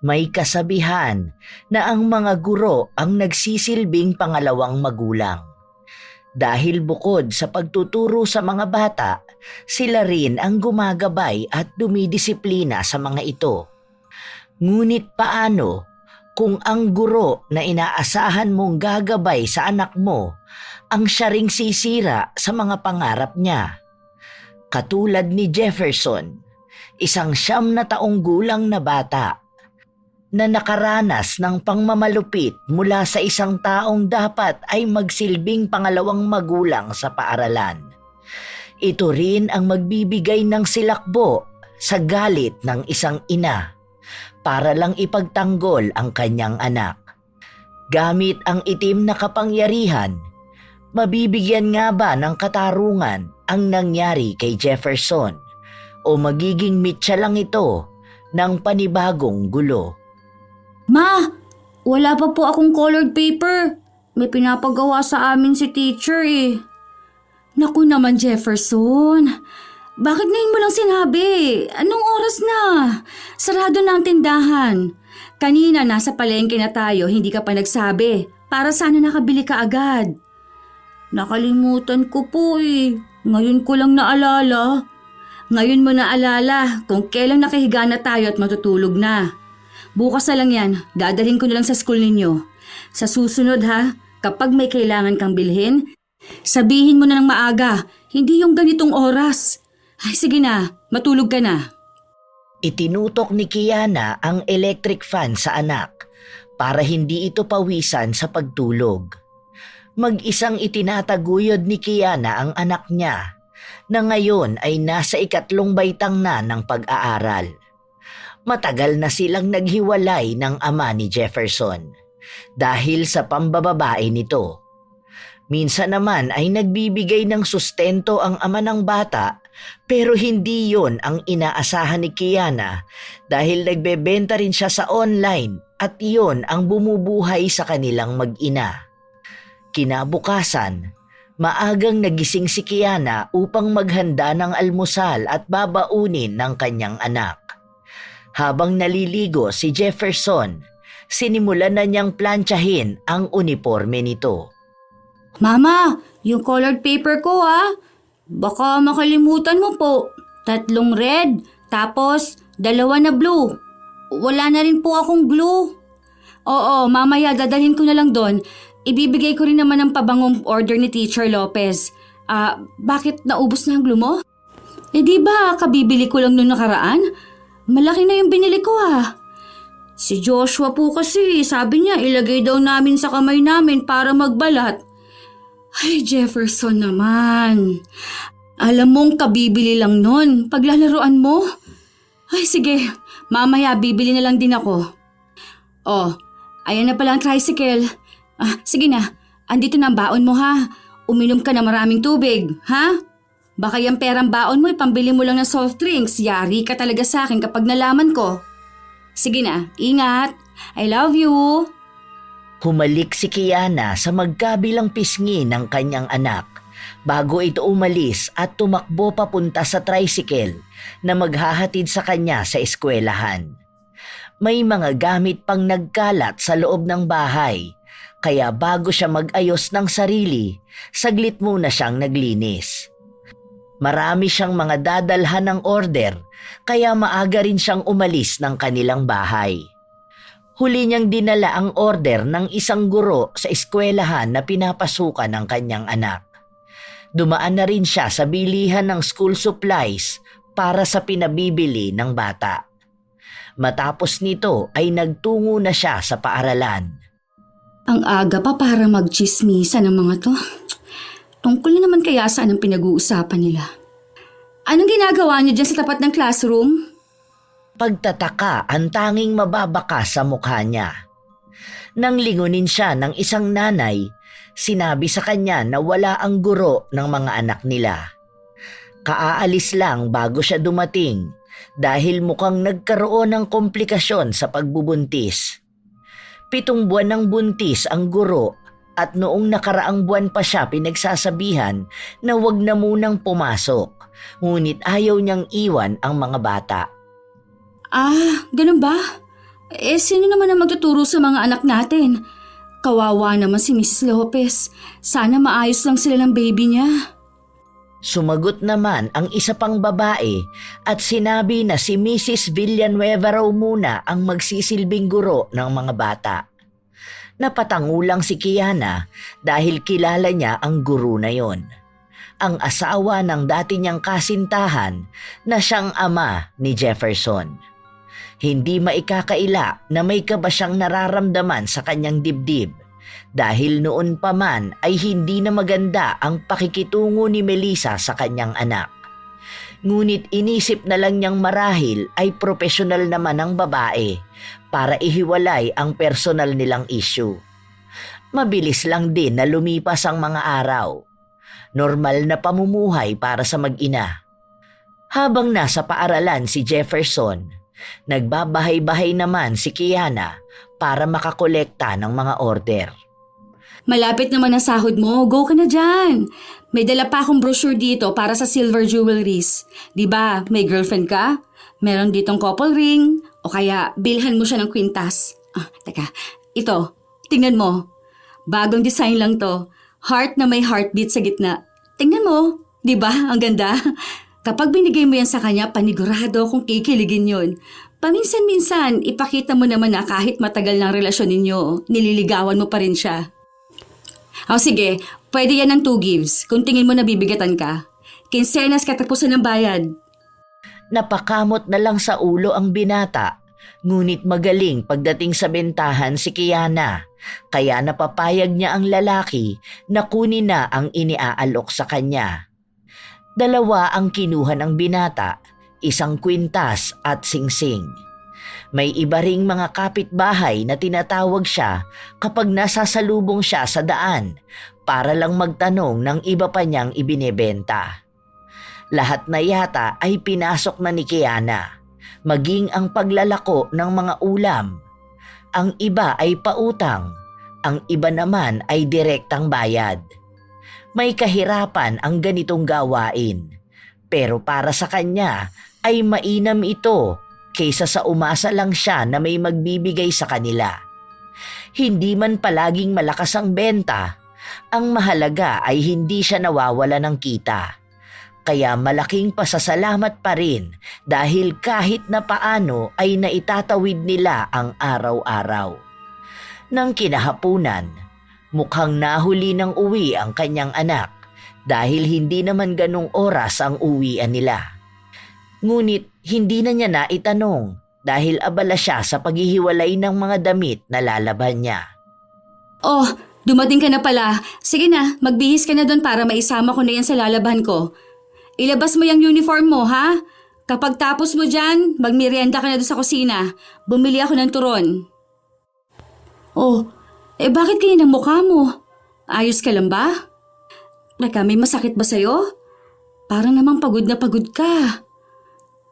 May kasabihan na ang mga guro ang nagsisilbing pangalawang magulang. Dahil bukod sa pagtuturo sa mga bata, sila rin ang gumagabay at dumidisiplina sa mga ito. Ngunit paano kung ang guro na inaasahan mong gagabay sa anak mo ang siya ring sisira sa mga pangarap niya? Katulad ni Jefferson, isang 9 gulang na bata na nakaranas ng pangmamalupit mula sa isang taong dapat ay magsilbing pangalawang magulang sa paaralan. Ito rin ang magbibigay ng silakbo sa galit ng isang ina para lang ipagtanggol ang kanyang anak. Gamit ang itim na kapangyarihan, mabibigyan nga ba ng katarungan ang nangyari kay Jefferson o magiging mitya lang ito ng panibagong gulo? Ma, wala pa po akong colored paper. May pinapagawa sa amin si teacher eh. Naku naman Jefferson, bakit ngayon mo lang sinabi? Anong oras na? Sarado na ang tindahan. Kanina nasa palengke na tayo, hindi ka pa nagsabi. Para sana nakabili ka agad. Nakalimutan ko po eh. Ngayon ko lang naalala. Ngayon mo naalala kung kailan nakahiga na tayo at matutulog na. Bukas na lang yan, dadalhin ko na lang sa school ninyo. Sa susunod ha, kapag may kailangan kang bilhin, sabihin mo na ng maaga, hindi yung ganitong oras. Ay sige na, matulog ka na. Itinutok ni Kiana ang electric fan sa anak para hindi ito pawisan sa pagtulog. Mag-isang itinataguyod ni Kiana ang anak niya na ngayon ay nasa 3 baitang na ng pag-aaral. Matagal na silang naghiwalay ng ama ni Jefferson dahil sa pambababae nito. Minsan naman ay nagbibigay ng sustento ang ama ng bata pero hindi yon ang inaasahan ni Kiana dahil nagbebenta rin siya sa online at iyon ang bumubuhay sa kanilang mag-ina. Kinabukasan, maagang nagising si Kiana upang maghanda ng almusal at babaunin ng kanyang anak. Habang naliligo si Jefferson, sinimulan na niyang plantsahin ang uniforme nito. Mama, yung colored paper ko ha. Baka makalimutan mo po. 3 red, tapos 2 na blue. Wala na rin po akong glue. Oo, mamaya dadalhin ko na lang doon. Ibibigay ko rin naman ang pabangong order ni Teacher Lopez. Bakit naubos na ang glue mo? Di ba kabibili ko lang noong nakaraan? Malaki na yung binili ko ah. Si Joshua po kasi, sabi niya ilagay daw namin sa kamay namin para magbalat. Ay Jefferson naman. Alam mong kabibili lang nun, paglalaruan mo. Ay sige, mamaya bibili na lang din ako. Oh, ayan na pala ang tricycle. Sige na, andito na ang baon mo ha. Uminom ka na maraming tubig, ha? Baka yung perang baon mo ipambili mo lang ng soft drinks. Yari ka talaga sa akin kapag nalaman ko. Sige na, ingat. I love you. Humalik si Kiana sa magkabilang pisngi ng kanyang anak bago ito umalis at tumakbo papunta sa tricycle na maghahatid sa kanya sa eskwelahan. May mga gamit pang nagkalat sa loob ng bahay, kaya bago siya mag-ayos ng sarili, saglit muna siyang naglinis. Marami siyang mga dadalhan ng order, kaya maaga rin siyang umalis ng kanilang bahay. Huli niyang dinala ang order ng isang guro sa eskwelahan na pinapasukan ng kanyang anak. Dumaan na rin siya sa bilihan ng school supplies para sa pinabibili ng bata. Matapos nito ay nagtungo na siya sa paaralan. Ang aga pa para magchismisa ng mga to. Tungkol na naman kaya saan ang pinag-uusapan nila. Anong ginagawa niyo dyan sa tapat ng classroom? Pagtataka ang tanging mababaka sa mukha niya. Nang lingunin siya ng isang nanay, sinabi sa kanya na wala ang guro ng mga anak nila. Kaaalis lang bago siya dumating dahil mukhang nagkaroon ng komplikasyon sa pagbubuntis. 7 buwan ng buntis ang guro at noong nakaraang buwan pa siya pinagsasabihan na wag na munang pumasok, ngunit ayaw niyang iwan ang mga bata. Ganun ba? Sino naman ang magtuturo sa mga anak natin? Kawawa naman si Mrs. Lopez. Sana maayos lang sila ng baby niya. Sumagot naman ang isa pang babae at sinabi na si Mrs. Villanueva raw muna ang magsisilbing guro ng mga bata. Napatangulang si Kiana dahil kilala niya ang guro na yon. Ang asawa ng dati niyang kasintahan na siyang ama ni Jefferson. Hindi maikakaila na may kaba siyang nararamdaman sa kanyang dibdib dahil noon pa man ay hindi na maganda ang pakikitungo ni Melissa sa kanyang anak. Ngunit inisip na lang niyang marahil ay profesional naman ang babae para ihiwalay ang personal nilang issue. Mabilis lang din na lumipas ang mga araw. Normal na pamumuhay para sa mag-ina. Habang nasa paaralan si Jefferson, nagbabahay-bahay naman si Kiana para makakolekta ng mga order. Malapit naman ang sahod mo. Go ka na dyan. May dala pa akong brochure dito para sa silver jewelries. Diba, may girlfriend ka? Meron ditong couple ring. O kaya, bilhan mo siya ng kwintas. Teka. Ito. Tingnan mo. Bagong design lang to. Heart na may heartbeat sa gitna. Tingnan mo. Diba? Ang ganda. Kapag binigay mo yan sa kanya, panigurado kung kikiligin yun. Paminsan-minsan, ipakita mo naman na kahit matagal ng relasyon ninyo, nililigawan mo pa rin siya. Sige, pwede yan ng 2 gives kung tingin mo nabibigatan ka. Kinsenas katapusan ng bayad. Napakamot na lang sa ulo ang binata, ngunit magaling pagdating sa bentahan si Kiana, kaya napapayag niya ang lalaki na kunin na ang iniaalok sa kanya. 2 ang kinuha ng binata, 1 kwintas at singsing. May iba ring mga kapitbahay na tinatawag siya kapag nasasalubong siya sa daan para lang magtanong ng iba pa niyang ibinebenta. Lahat na yata ay pinasok na ni Kiana, maging ang paglalako ng mga ulam. Ang iba ay pautang, ang iba naman ay direktang bayad. May kahirapan ang ganitong gawain, pero para sa kanya ay mainam ito kaysa sa umasa lang siya na may magbibigay sa kanila. Hindi man palaging malakas ang benta, ang mahalaga ay hindi siya nawawala ng kita. Kaya malaking pasasalamat pa rin dahil kahit na paano ay naitatawid nila ang araw-araw. Nang kinahapunan, mukhang nahuli ng uwi ang kanyang anak dahil hindi naman ganong oras ang uwian nila. Ngunit hindi na niya naitanong dahil abala siya sa paghihiwalay ng mga damit na lalaban niya. Dumating ka na pala. Sige na, magbihis ka na doon para maisama ko na yan sa lalaban ko. Ilabas mo yung uniform mo, ha? Kapag tapos mo dyan, magmerienda ka na doon sa kusina. Bumili ako ng turon. Bakit ganyan ang mukha mo? Ayos ka lang ba? Teka, may masakit ba sa'yo? Parang namang pagod na pagod ka.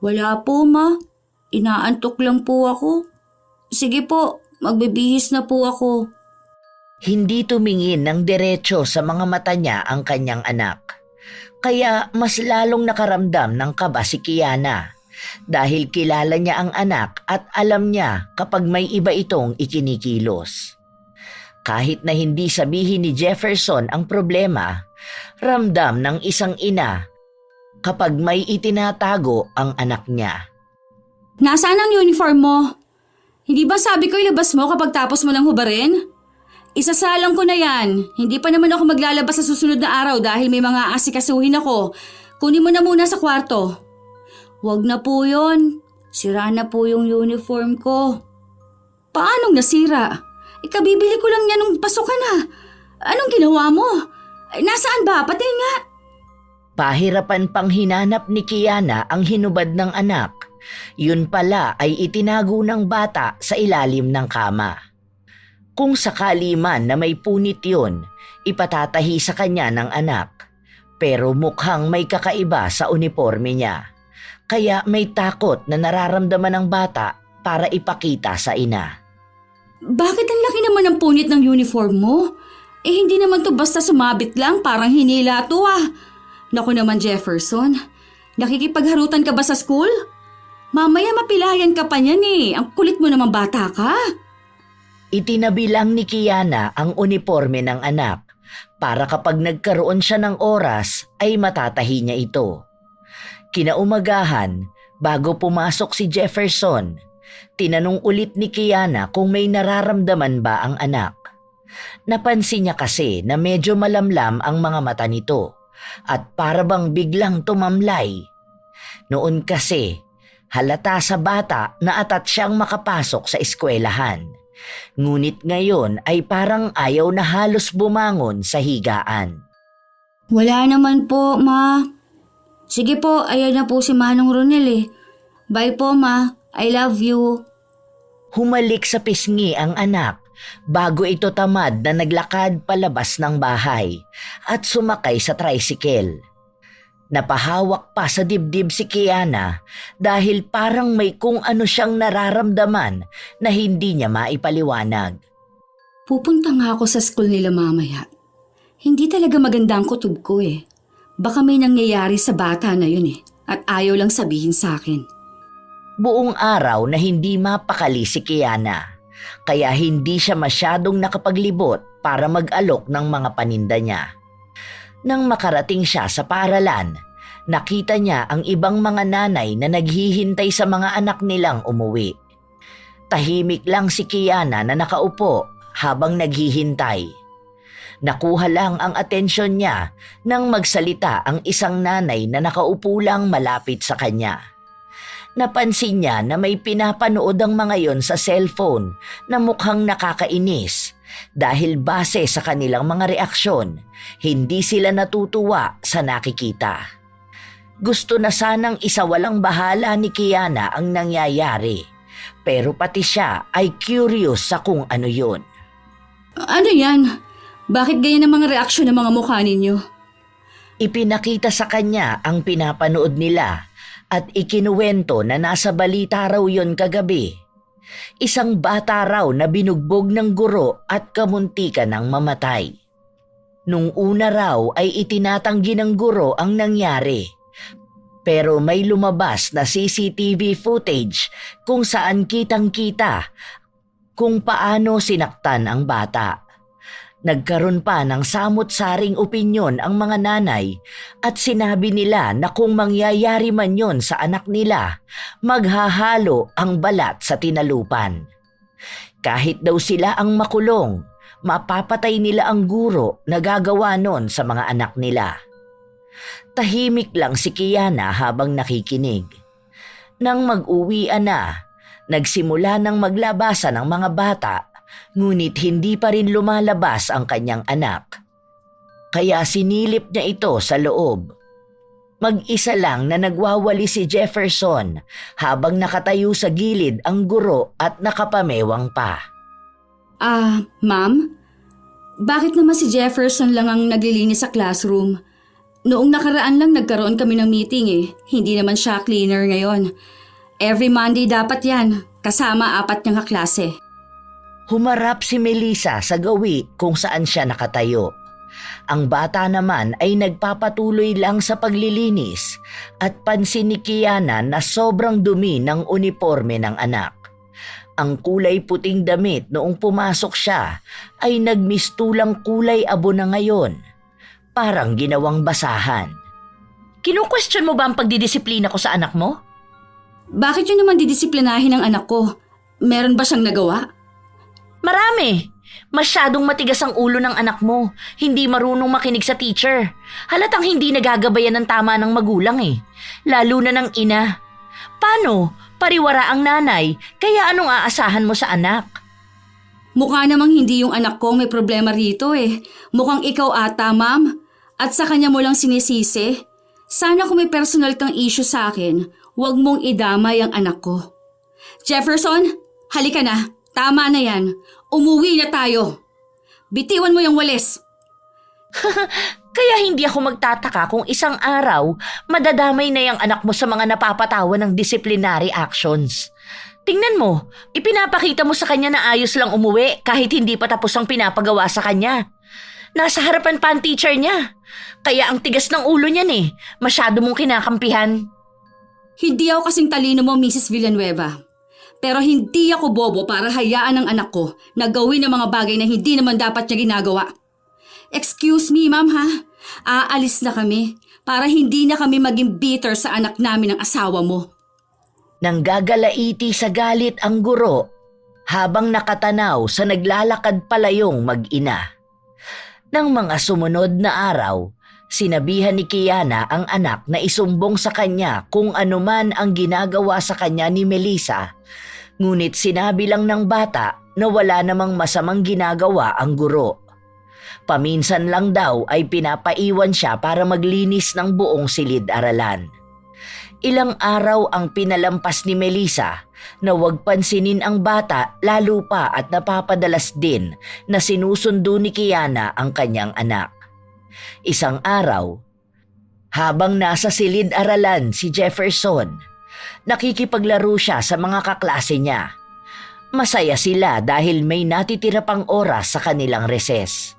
Wala po, ma. Inaantok lang po ako. Sige po, magbibihis na po ako. Hindi tumingin ng diretso sa mga mata niya ang kanyang anak. Kaya mas lalong nakaramdam ng kaba si Kiana dahil kilala niya ang anak at alam niya kapag may iba itong ikinikilos. Kahit na hindi sabihin ni Jefferson ang problema, ramdam ng isang ina kapag may itinatago ang anak niya. Nasaan ang uniform mo? Hindi ba sabi ko ilabas mo kapag tapos mo ng hubarin? Isasalang ko na yan. Hindi pa naman ako maglalabas sa susunod na araw dahil may mga asikasuhin ako. Kunin mo na muna sa kwarto. Huwag na po yon. Sira na po yung uniform ko. Paanong nasira? Ikabibili ko lang yan nung pasok ka na. Anong ginawa mo? Nasaan ba? Pati nga. Pahirapan pang hinanap ni Kiana ang hinubad ng anak. Yun pala ay itinago ng bata sa ilalim ng kama. Kung sakali man na may punit yun, ipatatahi sa kanya ng anak. Pero mukhang may kakaiba sa uniforme niya. Kaya may takot na nararamdaman ng bata para ipakita sa ina. Bakit ang laki naman ng punit ng uniform mo? Hindi naman to basta sumabit lang, parang hinila to ah. Naku naman Jefferson, nakikipagharutan ka ba sa school? Mamaya mapilayan ka pa niyan eh. Ang kulit mo naman bata ka. Itinabi lang ni Kiana ang uniforme ng anak para kapag nagkaroon siya ng oras ay matatahi niya ito. Kinaumagahan, bago pumasok si Jefferson, tinanong ulit ni Kiana kung may nararamdaman ba ang anak. Napansin niya kasi na medyo malamlam ang mga mata nito at para bang biglang tumamlay. Noon kasi, halata sa bata na atat siyang makapasok sa eskwelahan. Ngunit ngayon ay parang ayaw na halos bumangon sa higaan. Wala naman po, Ma. Sige po, ayan na po si Manong Ronel eh. Bye po, Ma. I love you. Humalik sa pisngi ang anak bago ito tamad na naglakad palabas ng bahay at sumakay sa tricycle. Napahawak pa sa dibdib si Kiana dahil parang may kung ano siyang nararamdaman na hindi niya maipaliwanag. Pupunta nga ako sa school nila mamaya. Hindi talaga maganda ang kutob ko eh. Baka may nangyayari sa bata na yun eh at ayaw lang sabihin sa akin. Buong araw na hindi mapakali si Kiana, kaya hindi siya masyadong nakapaglibot para mag-alok ng mga paninda niya. Nang makarating siya sa paaralan, nakita niya ang ibang mga nanay na naghihintay sa mga anak nilang umuwi. Tahimik lang si Kiana na nakaupo habang naghihintay. Nakuha lang ang atensyon niya nang magsalita ang isang nanay na nakaupo lang malapit sa kanya. Napansin niya na may pinapanood ang mga yon sa cellphone na mukhang nakakainis dahil base sa kanilang mga reaksyon, hindi sila natutuwa sa nakikita. Gusto na sanang isawalang bahala ni Kiana ang nangyayari, pero pati siya ay curious sa kung ano yun. Ano yan? Bakit ganyan ang mga reaksyon ng mga mukha ninyo? Ipinakita sa kanya ang pinapanood nila at ikinuwento na nasa balita raw yon kagabi. Isang bata raw na binugbog ng guro at kamuntikan ng mamatay. Nung una raw ay itinatanggi ng guro ang nangyari. Pero may lumabas na CCTV footage kung saan kitang-kita kung paano sinaktan ang bata. Nagkaroon pa ng samot-saring opinyon ang mga nanay at sinabi nila na kung mangyayari man yon sa anak nila, maghahalo ang balat sa tinalupan. Kahit daw sila ang makulong, mapapatay nila ang guro na gagawa nun sa mga anak nila. Tahimik lang si Kiana habang nakikinig. Nang mag-uwian na, nagsimula ng maglabasan ang mga bata, ngunit hindi pa rin lumalabas ang kanyang anak. Kaya sinilip niya ito sa loob. Mag-isa lang na nagwawali si Jefferson habang nakatayo sa gilid ang guro at nakapamewang pa. Ma'am? Bakit naman si Jefferson lang ang naglilinis sa classroom? Noong nakaraan lang nagkaroon kami ng meeting eh. Hindi naman siya cleaner ngayon. Every Monday dapat yan, kasama 4 niyang kaklase. Humarap si Melissa sa gawi kung saan siya nakatayo. Ang bata naman ay nagpapatuloy lang sa paglilinis at pansin ni Kiana na sobrang dumi ng uniforme ng anak. Ang kulay puting damit noong pumasok siya ay nagmistulang kulay abo na ngayon. Parang ginawang basahan. Kinu-question mo ba ang pagdidisiplina ko sa anak mo? Bakit yun naman didisiplinahin ang anak ko? Meron ba siyang nagawa? Marami. Masyadong matigas ang ulo ng anak mo. Hindi marunong makinig sa teacher. Halatang hindi nagagabayan ng tama ng magulang eh. Lalo na ng ina. Paano? Pariwara ang nanay. Kaya anong aasahan mo sa anak? Mukha namang hindi yung anak ko may problema rito eh. Mukhang ikaw ata, ma'am. At sa kanya mo lang sinisisi. Sana kung may personal kang issue sa akin, huwag mong idamay ang anak ko. Jefferson, halika na. Tama na yan. Umuwi na tayo. Bitiwan mo yung walis. Kaya hindi ako magtataka kung isang araw madadamay na yung anak mo sa mga napapatawa ng disciplinary actions. Tingnan mo, ipinapakita mo sa kanya na ayos lang umuwi kahit hindi pa tapos ang pinapagawa sa kanya. Nasa harapan pa ang teacher niya. Kaya ang tigas ng ulo niyan eh. Masyado mong kinakampihan. Hindi ako kasing talino mo, Mrs. Villanueva. Pero hindi ako bobo para hayaan ang anak ko na gawin ang mga bagay na hindi naman dapat niya ginagawa. Excuse me, ma'am ha. Aalis na kami para hindi na kami maging bitter sa anak namin ng asawa mo. Nanggagalaiti sa galit ang guro habang nakatanaw sa naglalakad palayong mag-ina. Nang mga sumunod na araw, sinabihan ni Kiana ang anak na isumbong sa kanya kung anuman ang ginagawa sa kanya ni Melissa, ngunit sinabi lang ng bata na wala namang masamang ginagawa ang guro. Paminsan lang daw ay pinapaiwan siya para maglinis ng buong silid-aralan. Ilang araw ang pinalampas ni Melissa na huwag pansinin ang bata, lalo pa at napapadalas din na sinusundo ni Kiana ang kanyang anak. Isang araw, habang nasa silid-aralan si Jefferson, nakikipaglaro siya sa mga kaklase niya. Masaya sila dahil may natitira pang oras sa kanilang recess.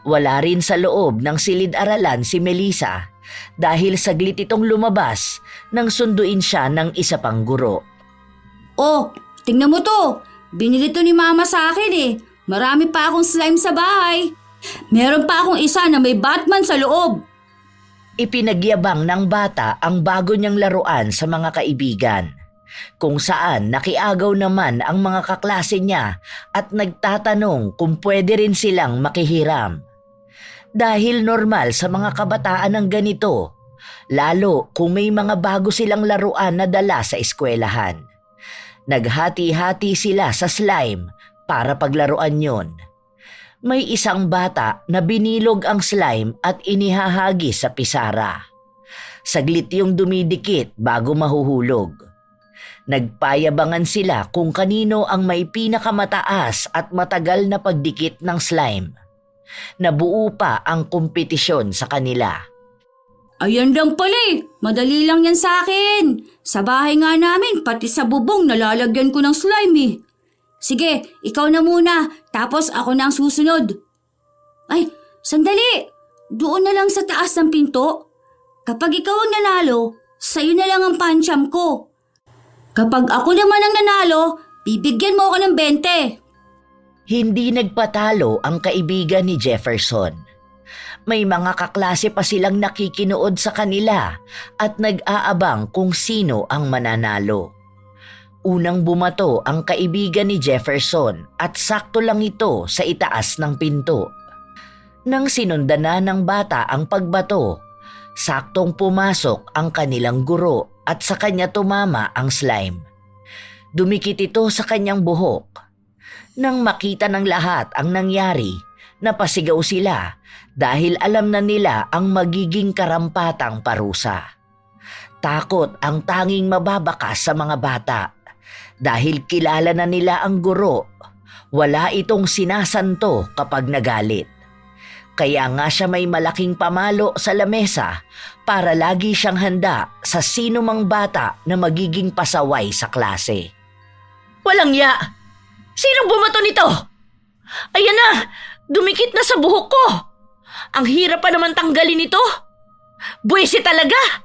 Wala rin sa loob ng silid-aralan si Melissa dahil saglit itong lumabas nang sunduin siya ng isa pang guro. Oh, tingnan mo to. Binili to ni mama sa akin eh. Marami pa akong slime sa bahay. Meron pa akong isa na may Batman sa loob. Ipinagyabang ng bata ang bago niyang laruan sa mga kaibigan, kung saan nakiagaw naman ang mga kaklase niya at nagtatanong kung pwede rin silang makihiram. Dahil normal sa mga kabataan ng ganito, lalo kung may mga bago silang laruan na dala sa eskwelahan. Naghati-hati sila sa slime para paglaruan yon. May isang bata na binilog ang slime at inihahagi sa pisara. Saglit yung dumidikit bago mahuhulog. Nagpayabangan sila kung kanino ang may pinakamataas at matagal na pagdikit ng slime. Nabuo pa ang kompetisyon sa kanila. Ayan lang pala eh. Madali lang yan sa akin. Sa bahay nga namin, pati sa bubong nalalagyan ko ng slime eh. Sige, ikaw na muna, tapos ako na ang susunod. Ay, sandali! Doon na lang sa taas ng pinto. Kapag ikaw ang nanalo, sa'yo na lang ang pancham ko. Kapag ako naman ang nanalo, bibigyan mo ako ng 20. Hindi nagpatalo ang kaibigan ni Jefferson. May mga kaklase pa silang nakikinood sa kanila at nag-aabang kung sino ang mananalo. Unang bumato ang kaibigan ni Jefferson at sakto lang ito sa itaas ng pinto. Nang sinundan na ng bata ang pagbato, saktong pumasok ang kanilang guro at sa kanya tumama ang slime. Dumikit ito sa kanyang buhok. Nang makita ng lahat ang nangyari, napasigaw sila dahil alam na nila ang magiging karampatang parusa. Takot ang tanging mababakas sa mga bata. Dahil kilala na nila ang guro, wala itong sinasanto kapag nagalit. Kaya nga siya may malaking pamalo sa lamesa para lagi siyang handa sa sino mang bata na magiging pasaway sa klase. Walang ya! Sinong bumato nito? Ayan na! Dumikit na sa buhok ko! Ang hirap pa naman tanggalin ito! Buwisi talaga!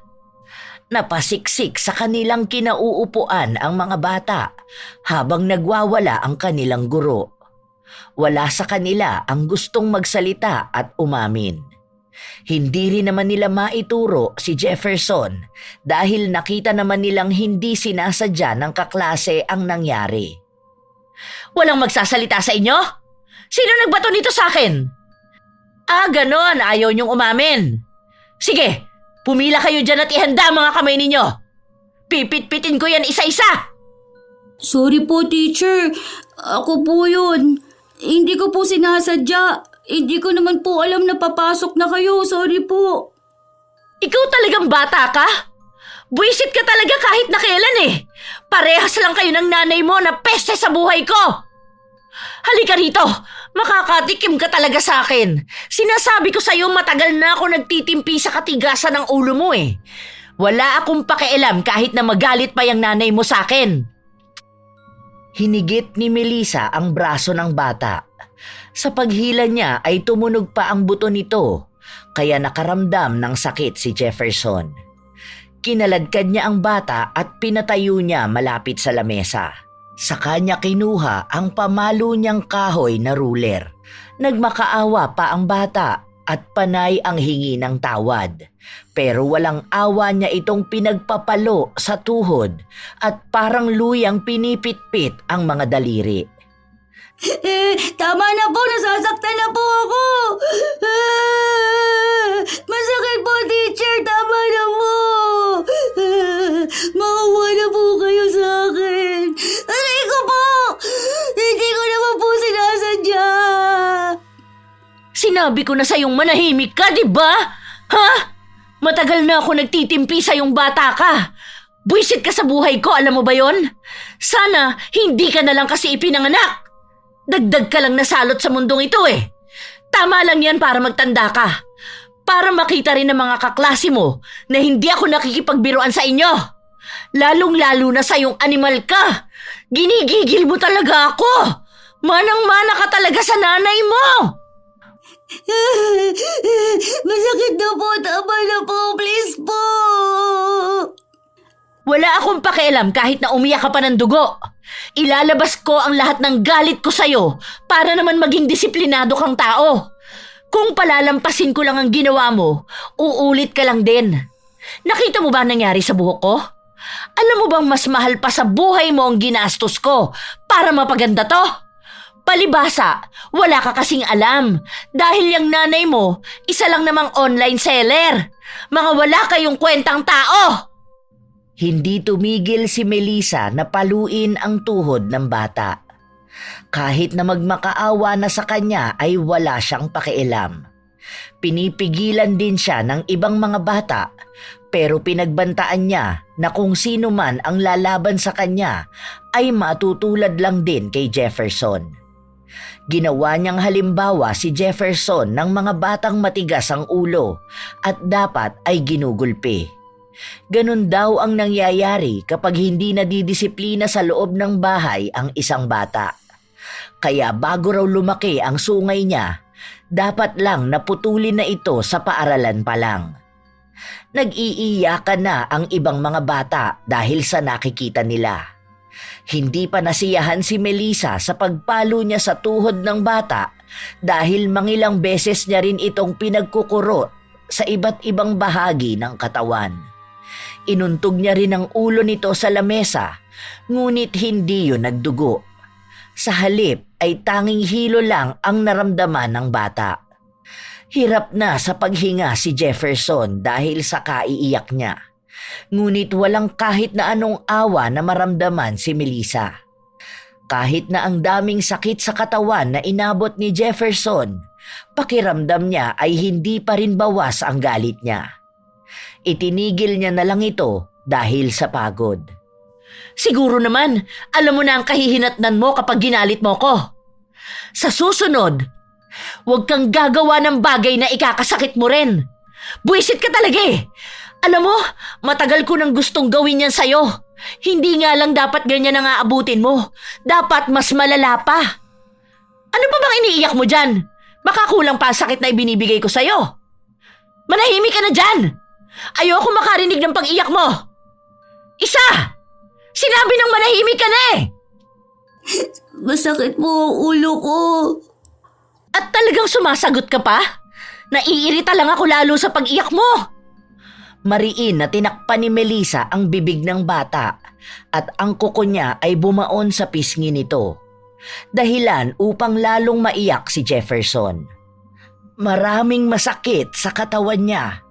Napasiksik sa kanilang kinauupuan ang mga bata habang nagwawala ang kanilang guro. Wala sa kanila ang gustong magsalita at umamin. Hindi rin naman nila maituro si Jefferson dahil nakita naman nilang hindi sinasadya ng kaklase ang nangyari. Walang magsasalita sa inyo? Sino nagbato nito sa akin? Ganon, ayaw niyong umamin. Sige, pumila kayo dyan at ihanda mga kamay ninyo. Pipit-pitin ko yan isa-isa. Sorry po, teacher. Ako po yun. Hindi ko po sinasadya. Hindi ko naman po alam na papasok na kayo. Sorry po. Ikaw talagang bata ka? Buwisit ka talaga kahit na kailan eh. Parehas lang kayo ng nanay mo na peste sa buhay ko. Halika rito. Makakatikim ka talaga sa akin. Sinasabi ko sa'yo matagal na ako nagtitimpi sa katigasan ng ulo mo eh. Wala akong pakialam kahit na magalit pa yung nanay mo sa akin. Hinigit ni Melissa ang braso ng bata. Sa paghila niya ay tumunog pa ang buto nito, kaya nakaramdam ng sakit si Jefferson. Kinaladkad niya ang bata at pinatayo niya malapit sa lamesa. Sa kanya kinuha ang pamalo niyang kahoy na ruler. Nagmakaawa pa ang bata at panay ang hingi ng tawad. Pero walang awa niya itong pinagpapalo sa tuhod at parang luyang pinipitpit ang mga daliri. Tama na po, nasasaktan na po ako. Masakit po, teacher, tama na po. Maawa na po kayo sa akin. Aray ko po, hindi ko naman po sinasadya. Sinabi ko na sa'yong manahimik ka, di ba? Ha? Matagal na ako nagtitimpi sa'yong bata ka. Buisit ka sa buhay ko, alam mo ba yon? Sana hindi ka na lang kasi ipinanganak. Dagdag ka lang nasalot sa mundong ito eh. Tama lang yan para magtanda ka. Para makita rin ng mga kaklase mo na hindi ako nakikipagbiruan sa inyo. Lalong-lalo na sa yung animal ka. Ginigigil mo talaga ako. Manang-mana ka talaga sa nanay mo. Masakit na po, tama na po, please po. Wala akong pakialam kahit na umiyak ka pa ng dugo. Ilalabas ko ang lahat ng galit ko sa'yo para naman maging disiplinado kang tao. Kung palalampasin ko lang ang ginawa mo, uulit ka lang din. Nakita mo ba ang nangyari sa buhok ko? Alam mo bang mas mahal pa sa buhay mo ang ginastos ko para mapaganda to? Palibhasa, wala ka kasing alam dahil yung nanay mo, isa lang namang online seller. Mga wala kayong kwentang tao. Hindi tumigil si Melissa na paluin ang tuhod ng bata. Kahit na magmakaawa na sa kanya ay wala siyang pakialam. Pinipigilan din siya ng ibang mga bata pero pinagbantaan niya na kung sino man ang lalaban sa kanya ay matutulad lang din kay Jefferson. Ginawa niyang halimbawa si Jefferson ng mga batang matigas ang ulo at dapat ay ginugulpi. Ganun daw ang nangyayari kapag hindi nadidisiplina sa loob ng bahay ang isang bata. Kaya bago raw lumaki ang sungay niya, dapat lang naputulin na ito sa paaralan pa lang. Nag-iiyakan na ang ibang mga bata dahil sa nakikita nila. Hindi pa nasiyahan si Melissa sa pagpalo niya sa tuhod ng bata dahil mangilang beses niya rin itong pinagkukuro sa iba't ibang bahagi ng katawan. Inuntog niya rin ang ulo nito sa lamesa, ngunit hindi yun nagdugo. Sa halip ay tanging hilo lang ang naramdaman ng bata. Hirap na sa paghinga si Jefferson dahil sa kaiiyak niya. Ngunit walang kahit na anong awa na maramdaman si Melissa. Kahit na ang daming sakit sa katawan na inabot ni Jefferson, pakiramdam niya ay hindi pa rin bawas ang galit niya. Itinigil niya na lang ito dahil sa pagod. Siguro naman, alam mo na ang kahihinatnan mo kapag ginalit mo ko. Sa susunod, huwag kang gagawa ng bagay na ikakasakit mo rin. Buwisit ka talaga eh. Alam mo, matagal ko nang gustong gawin yan sa'yo. Hindi nga lang dapat ganyan ang aabutin mo. Dapat mas malala pa. Ano pa bang iniiyak mo dyan? Baka kulang pa ang sakit na ibinibigay ko sa'yo. Manahimik ka na dyan! Ayoko makarinig ng pag-iyak mo. Isa! Sinabi ng manahimik ka na eh! Masakit po ang ulo ko. At talagang sumasagot ka pa? Naiirita lang ako lalo sa pag-iyak mo. Mariin na tinakpan ni Melissa ang bibig ng bata at ang kuko niya ay bumaon sa pisngi nito. Dahilan upang lalong maiyak si Jefferson. Maraming masakit sa katawan niya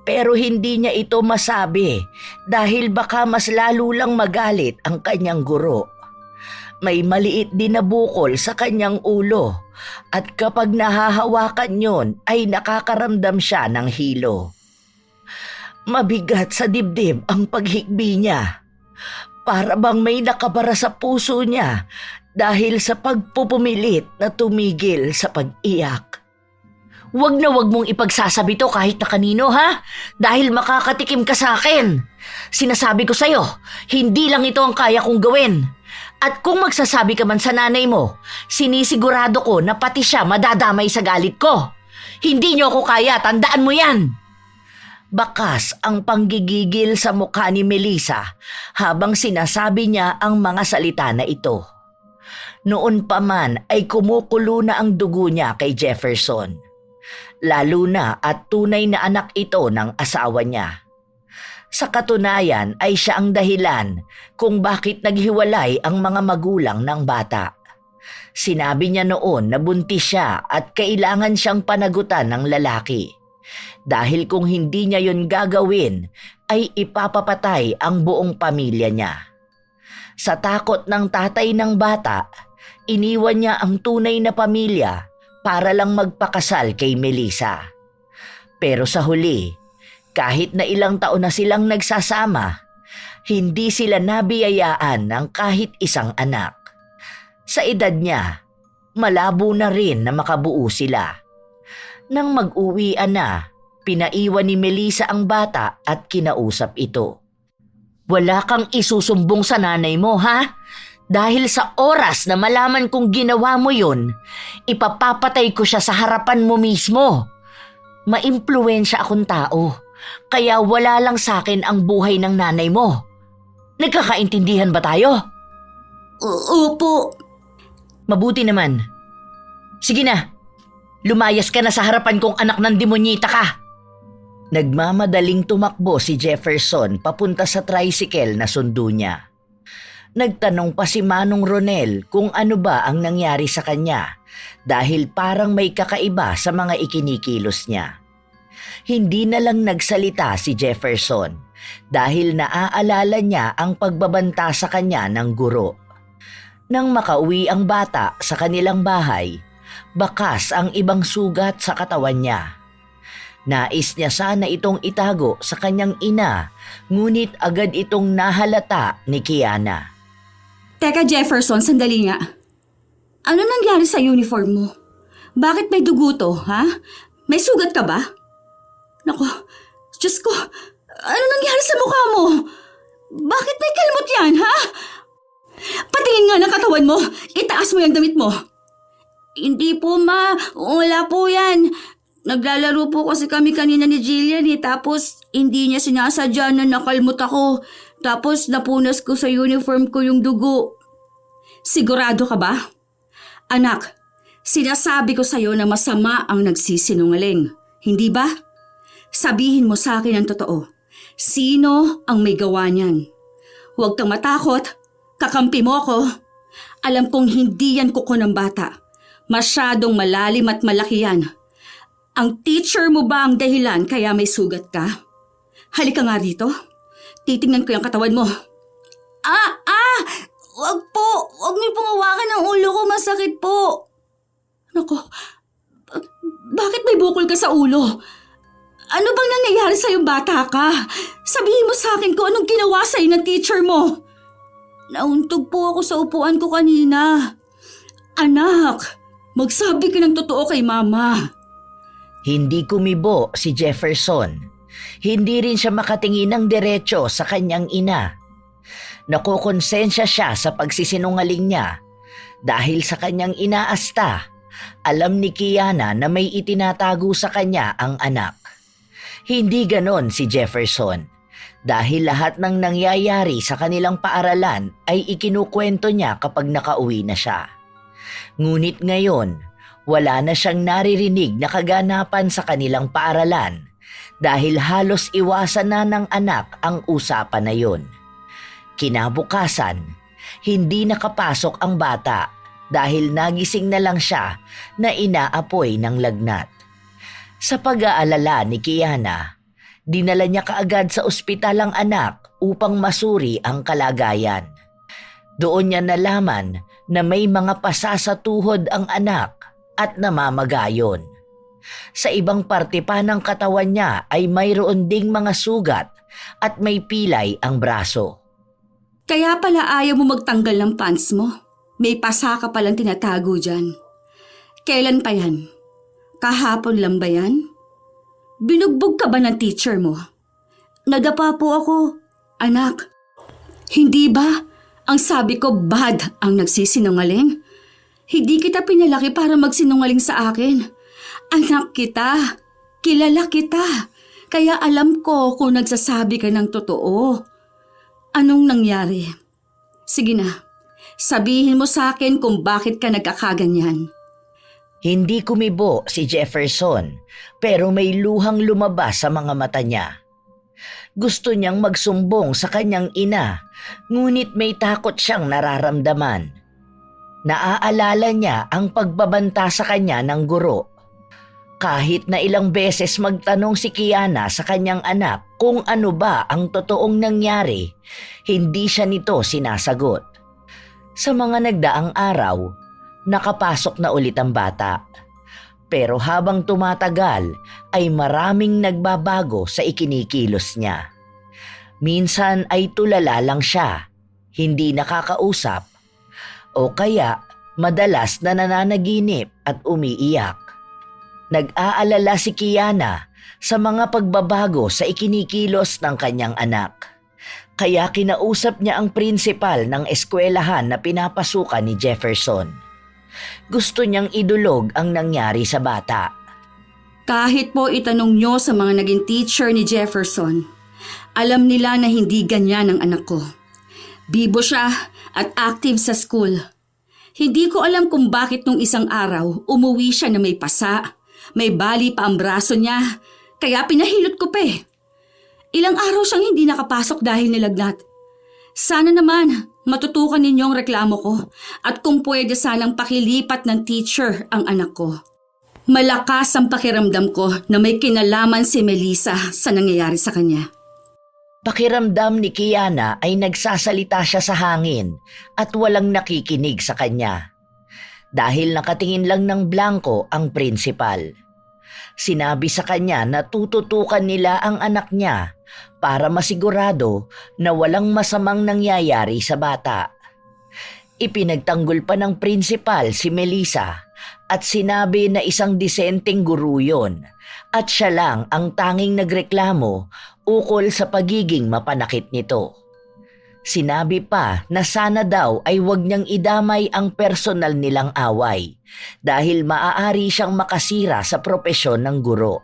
pero hindi niya ito masabi dahil baka mas lalo lang magalit ang kanyang guro. May maliit din na bukol sa kanyang ulo at kapag nahahawakan yon ay nakakaramdam siya ng hilo. Mabigat sa dibdib ang paghikbi niya. Para bang may nakabara sa puso niya dahil sa pagpupumilit na tumigil sa pag-iyak. Wag na wag mong ipagsasabi to kahit na kanino ha, dahil makakatikim ka sa akin. Sinasabi ko sa'yo, hindi lang ito ang kaya kong gawin. At kung magsasabi ka man sa nanay mo, sinisigurado ko na pati siya madadamay sa galit ko. Hindi niyo ako kaya, tandaan mo yan. Bakas ang panggigigil sa mukha ni Melissa habang sinasabi niya ang mga salita na ito. Noon pa man ay kumukulo na ang dugo niya kay Jefferson. Lalo na at tunay na anak ito ng asawa niya. Sa katunayan ay siya ang dahilan kung bakit naghiwalay ang mga magulang ng bata. Sinabi niya noon na buntis siya at kailangan siyang panagutan ng lalaki. Dahil kung hindi niya yun gagawin, ay ipapapatay ang buong pamilya niya. Sa takot ng tatay ng bata, iniwan niya ang tunay na pamilya para lang magpakasal kay Melissa. Pero sa huli, kahit na ilang taon na silang nagsasama, hindi sila nabiyayaan ng kahit isang anak. Sa edad niya, malabo na rin na makabuo sila. Nang mag-uwian na, pinaiwan ni Melissa ang bata at kinausap ito. Wala kang isusumbong sa nanay mo, ha? Dahil sa oras na malaman kong ginawa mo yun, ipapapatay ko siya sa harapan mo mismo. Maimpluwensya akong tao, kaya wala lang sa akin ang buhay ng nanay mo. Nagkakaintindihan ba tayo? Opo. Mabuti naman. Sige na, lumayas ka na sa harapan kong anak ng demonyita ka. Nagmamadaling tumakbo si Jefferson papunta sa tricycle na sundo niya. Nagtanong pa si Manong Ronel kung ano ba ang nangyari sa kanya dahil parang may kakaiba sa mga ikinikilos niya. Hindi na lang nagsalita si Jefferson dahil naaalala niya ang pagbabanta sa kanya ng guro. Nang makauwi ang bata sa kanilang bahay, bakas ang ibang sugat sa katawan niya. Nais niya sana itong itago sa kanyang ina, ngunit agad itong nahalata ni Kiana. Teka Jefferson, sandali nga. Ano nangyari sa uniform mo? Bakit may dugo to, ha? May sugat ka ba? Naku, Diyos ko, ano nangyari sa mukha mo? Bakit may kalmot yan, ha? Patingin nga ng katawan mo, itaas mo yung damit mo. Hindi po ma, wala po yan. Naglalaro po kasi kami kanina ni Jillian tapos hindi niya sinasadya na nakalmot ako. Tapos napunas ko sa uniform ko yung dugo. Sigurado ka ba? Anak, sinasabi ko sa'yo na masama ang nagsisinungaling. Hindi ba? Sabihin mo sa akin ang totoo. Sino ang may gawa niyan? Huwag kang matakot. Kakampi mo ako. Alam kong hindi yan kuko ng bata. Masyadong malalim at malaki yan. Ang teacher mo ba ang dahilan kaya may sugat ka? Halika nga rito. Titingnan ko yung katawan mo. Wag po. Wag niyo pong hawakan ang ulo ko. Masakit po. Nako, bakit may bukol ka sa ulo? Ano bang nangyayari sa'yo bata ka? Sabihin mo sa akin kung anong ginawa sa'yo ng teacher mo. Nauntog po ako sa upuan ko kanina. Anak, magsabi ka ng totoo kay mama. Hindi kumibo si Jefferson. Hindi rin siya makatingin ng diretso sa kanyang ina. Nakokonsensya siya sa pagsisinungaling niya dahil sa kanyang inaasta. Alam ni Kiana na may itinatago sa kanya ang anak. Hindi ganon si Jefferson dahil lahat ng nangyayari sa kanilang paaralan ay ikinukwento niya kapag nakauwi na siya. Ngunit ngayon, wala na siyang naririnig na kaganapan sa kanilang paaralan dahil halos iwasan na ng anak ang usapan na yun. Kinabukasan, hindi nakapasok ang bata dahil nagising na lang siya na inaapoy ng lagnat. Sa pag-aalala ni Kiana, dinala niya kaagad sa ospital ang anak upang masuri ang kalagayan. Doon niya nalaman na may mga pasa sa tuhod ang anak at namamagayon. Sa ibang parte pa ng katawan niya ay mayroon ding mga sugat at may pilay ang braso. Kaya pala ayaw mo magtanggal ng pants mo. May pasa ka palang tinatago dyan. Kailan pa yan? Kahapon lang ba yan? Binugbog ka ba ng teacher mo? Nadapa po ako. Anak, hindi ba ang sabi ko bad ang nagsisinungaling? Hindi kita pinalaki para magsinungaling sa akin. Anak kita, kilala kita. Kaya alam ko kung nagsasabi ka ng totoo. Anong nangyari? Sige na, sabihin mo sa akin kung bakit ka nagkakaganyan. Hindi kumibo si Jefferson pero may luhang lumabas sa mga mata niya. Gusto niyang magsumbong sa kanyang ina, ngunit may takot siyang nararamdaman. Naaalala niya ang pagbabanta sa kanya ng guro. Kahit na ilang beses magtanong si Kiana sa kanyang anak kung ano ba ang totoong nangyari, hindi siya nito sinasagot. Sa mga nagdaang araw, nakapasok na ulit ang bata. Pero habang tumatagal ay maraming nagbabago sa ikinikilos niya. Minsan ay tulala lang siya, hindi nakakausap, o kaya madalas na nananaginip at umiiyak. Nag-aalala si Kiana sa mga pagbabago sa ikinikilos ng kanyang anak. Kaya kinausap niya ang prinsipal ng eskwelahan na pinapasukan ni Jefferson. Gusto niyang idulog ang nangyari sa bata. Kahit po itanong nyo sa mga naging teacher ni Jefferson, alam nila na hindi ganyan ang anak ko. Bibo siya at active sa school. Hindi ko alam kung bakit nung isang araw umuwi siya na may pasa. May bali pa ang braso niya, kaya pinahilot ko pa eh. Ilang araw siyang hindi nakapasok dahil nilagnat. Sana naman matutukan ninyo ang reklamo ko at kung pwede sanang pakilipat ng teacher ang anak ko. Malakas ang pakiramdam ko na may kinalaman si Melissa sa nangyayari sa kanya. Pakiramdam ni Kiana ay nagsasalita siya sa hangin at walang nakikinig sa kanya. Dahil nakatingin lang ng blanko ang prinsipal. Sinabi sa kanya na tututukan nila ang anak niya para masigurado na walang masamang nangyayari sa bata. Ipinagtanggol pa ng prinsipal si Melissa at sinabi na isang disenteng guro yun at siya lang ang tanging nagreklamo ukol sa pagiging mapanakit nito. Sinabi pa na sana daw ay wag niyang idamay ang personal nilang away dahil maaari siyang makasira sa propesyon ng guro.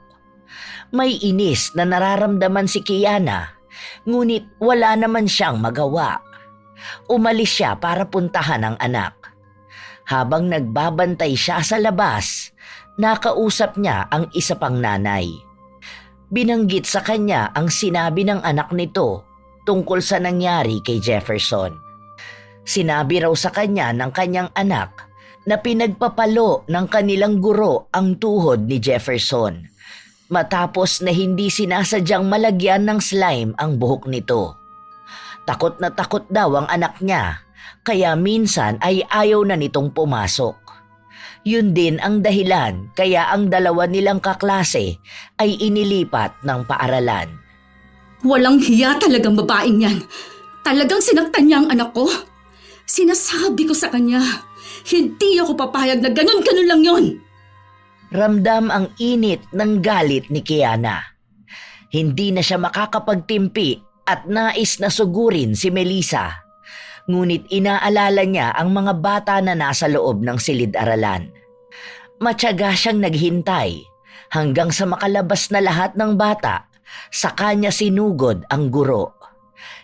May inis na nararamdaman si Kiana, ngunit wala naman siyang magawa. Umalis siya para puntahan ang anak. Habang nagbabantay siya sa labas, nakausap niya ang isa pang nanay. Binanggit sa kanya ang sinabi ng anak nito tungkol sa nangyari kay Jefferson. Sinabi raw sa kanya ng kanyang anak na pinagpapalo ng kanilang guro ang tuhod ni Jefferson matapos na hindi sinasadyang malagyan ng slime ang buhok nito. Takot na takot daw ang anak niya kaya minsan ay ayaw na nitong pumasok. Yun din ang dahilan kaya ang dalawa nilang kaklase ay inilipat ng paaralan. Walang hiya talagang babaeng yan. Talagang sinaktan niya ang anak ko. Sinasabi ko sa kanya, hindi ako papayag na ganun-ganun lang yon. Ramdam ang init ng galit ni Kiana. Hindi na siya makakapagtimpi at nais na sugurin si Melissa. Ngunit inaalala niya ang mga bata na nasa loob ng silid-aralan. Matyaga siyang naghintay hanggang sa makalabas na lahat ng bata. Sa kanya sinugod ang guro.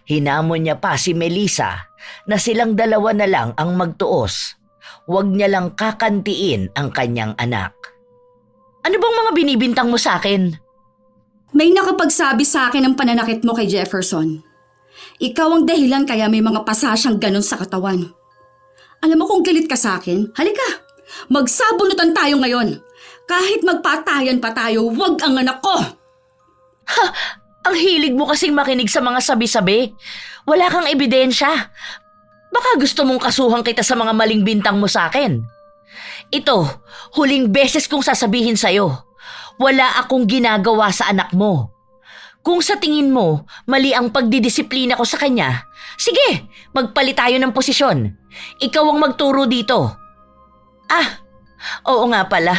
Hinamon niya pa si Melissa na silang dalawa na lang ang magtuos. Huwag niya lang kakantiin ang kanyang anak. Ano bang mga binibintang mo sa akin? May nakapagsabi sa akin ng pananakit mo kay Jefferson. Ikaw ang dahilan kaya may mga pasa siyang ganun sa katawan. Alam mo kung galit ka sa akin, halika, magsabunutan tayo ngayon. Kahit magpatayan pa tayo, huwag ang anak ko! Ha! Ang hilig mo kasing makinig sa mga sabi-sabi. Wala kang ebidensya. Baka gusto mong kasuhan kita sa mga maling bintang mo sa akin. Ito, huling beses kong sasabihin sa'yo. Wala akong ginagawa sa anak mo. Kung sa tingin mo, mali ang pagdidisiplina ko sa kanya, sige, magpalit tayo ng posisyon. Ikaw ang magturo dito. Ah, oo nga pala.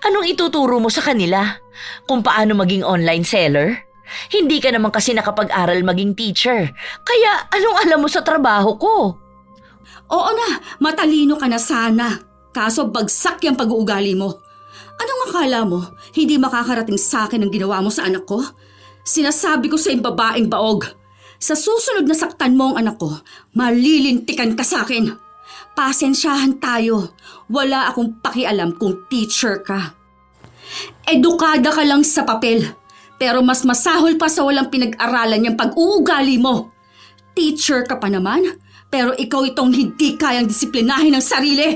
Anong ituturo mo sa kanila? Kung paano maging online seller? Hindi ka naman kasi nakapag-aral maging teacher. Kaya anong alam mo sa trabaho ko? Oo na, matalino ka na sana. Kaso bagsak yung pag-uugali mo. Anong akala mo? Hindi makakarating sa akin ang ginawa mo sa anak ko? Sinasabi ko sa babaeng baog, sa susunod na saktan mo ang anak ko, malilintikan ka sa akin. Pasensyahan tayo. Wala akong pakialam kung teacher ka. Edukada ka lang sa papel, pero mas masahol pa sa walang pinag-aralan yung pag-uugali mo. Teacher ka pa naman, pero ikaw itong hindi kayang disiplinahin ng sarili.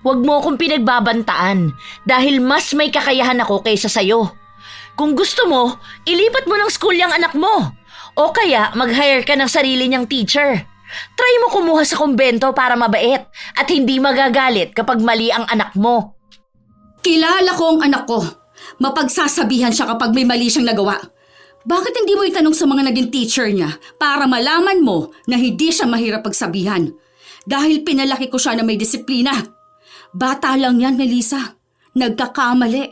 Huwag mo akong pinagbabantaan dahil mas may kakayahan ako kaysa sayo. Kung gusto mo, ilipat mo ng school yung anak mo. O kaya mag-hire ka ng sarili niyang teacher. Try mo kumuha sa kumbento para mabait at hindi magagalit kapag mali ang anak mo. Kilala ko ang anak ko. Mapagsasabihan siya kapag may mali siyang nagawa. Bakit hindi mo itanong sa mga naging teacher niya para malaman mo na hindi siya mahirap pagsabihan? Dahil pinalaki ko siya na may disiplina. Bata lang yan, Melissa. Nagkakamali.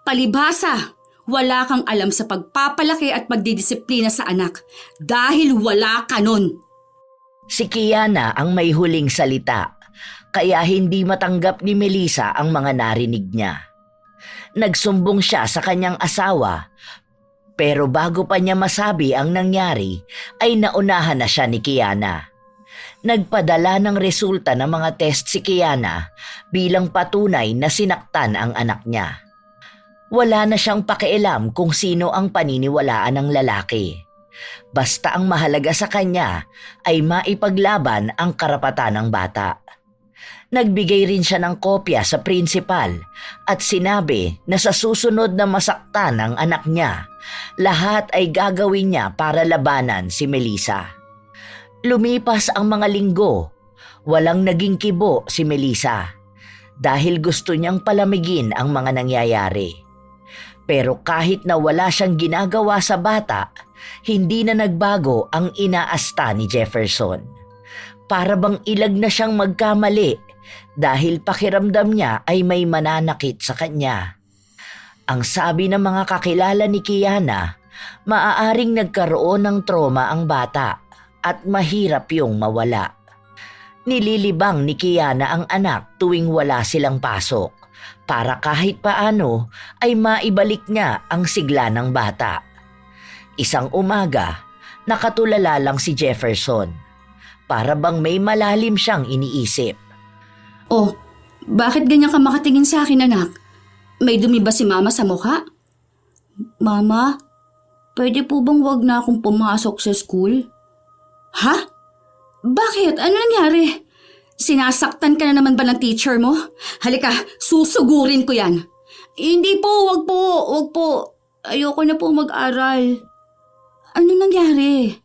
Palibhasa, wala kang alam sa pagpapalaki at pagdidisiplina sa anak dahil wala ka nun. Si Kiana ang may huling salita, kaya hindi matanggap ni Melissa ang mga narinig niya. Nagsumbong siya sa kanyang asawa, pero bago pa niya masabi ang nangyari, ay naunahan na siya ni Kiana. Nagpadala ng resulta ng mga test si Kiana bilang patunay na sinaktan ang anak niya. Wala na siyang pakialam kung sino ang paniniwalaan ng lalaki. Basta ang mahalaga sa kanya ay maipaglaban ang karapatan ng bata. Nagbigay rin siya ng kopya sa principal at sinabi na sa susunod na masaktan ang anak niya, lahat ay gagawin niya para labanan si Melissa. Lumipas ang mga linggo, walang naging kibo si Melissa dahil gusto niyang palamigin ang mga nangyayari. Pero kahit na wala siyang ginagawa sa bata, hindi na nagbago ang inaasta ni Jefferson. Para bang ilag na siyang magkamali dahil pakiramdam niya ay may mananakit sa kanya. Ang sabi ng mga kakilala ni Kiana, maaaring nagkaroon ng trauma ang bata at mahirap yung mawala. Nililibang ni Kiana ang anak tuwing wala silang pasok para kahit paano ay maibalik niya ang sigla ng bata. Isang umaga, nakatulala lang si Jefferson. Para bang may malalim siyang iniisip. Oh, bakit ganyan ka makatingin sa akin, anak? May dumi ba si mama sa mukha? Mama, pwede po bang wag na akong pumasok sa school? Ha? Bakit? Ano nangyari? Sinasaktan ka na naman ba ng teacher mo? Halika, susugurin ko yan. Hindi po, wag po. Ayoko na po mag-aral. Ano nangyari?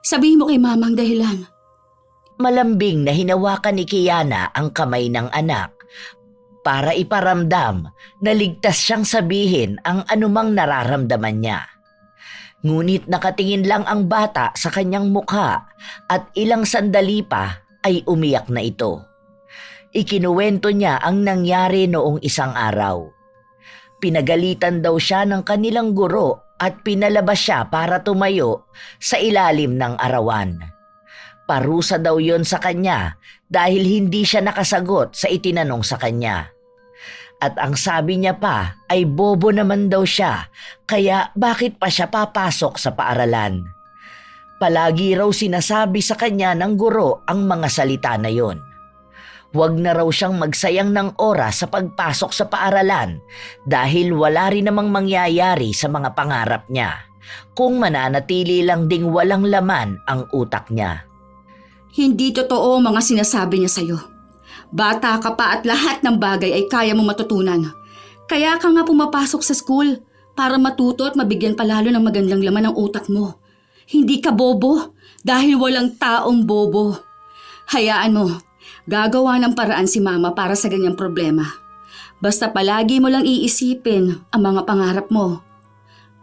Sabihin mo kay mama ang dahilan. Malambing na hinawakan ni Kiana ang kamay ng anak para iparamdam na ligtas siyang sabihin ang anumang nararamdaman niya. Ngunit nakatingin lang ang bata sa kanyang mukha at ilang sandali pa ay umiyak na ito. Ikinuwento niya ang nangyari noong isang araw. Pinagalitan daw siya ng kanilang guro at pinalabas siya para tumayo sa ilalim ng arawan. Parusa daw yon sa kanya dahil hindi siya nakasagot sa itinanong sa kanya. At ang sabi niya pa ay bobo naman daw siya, kaya bakit pa siya papasok sa paaralan? Palagi raw sinasabi sa kanya ng guro ang mga salita na yon. Huwag na raw siyang magsayang ng oras sa pagpasok sa paaralan dahil wala rin namang mangyayari sa mga pangarap niya kung mananatili lang ding walang laman ang utak niya. Hindi totoo ang mga sinasabi niya sa'yo. Bata ka pa at lahat ng bagay ay kaya mo matutunan. Kaya ka nga pumapasok sa school para matuto at mabigyan palalo ng magandang laman ang utak mo. Hindi ka bobo dahil walang taong bobo. Hayaan mo, gagawa ng paraan si mama para sa ganyang problema. Basta palagi mo lang iisipin ang mga pangarap mo.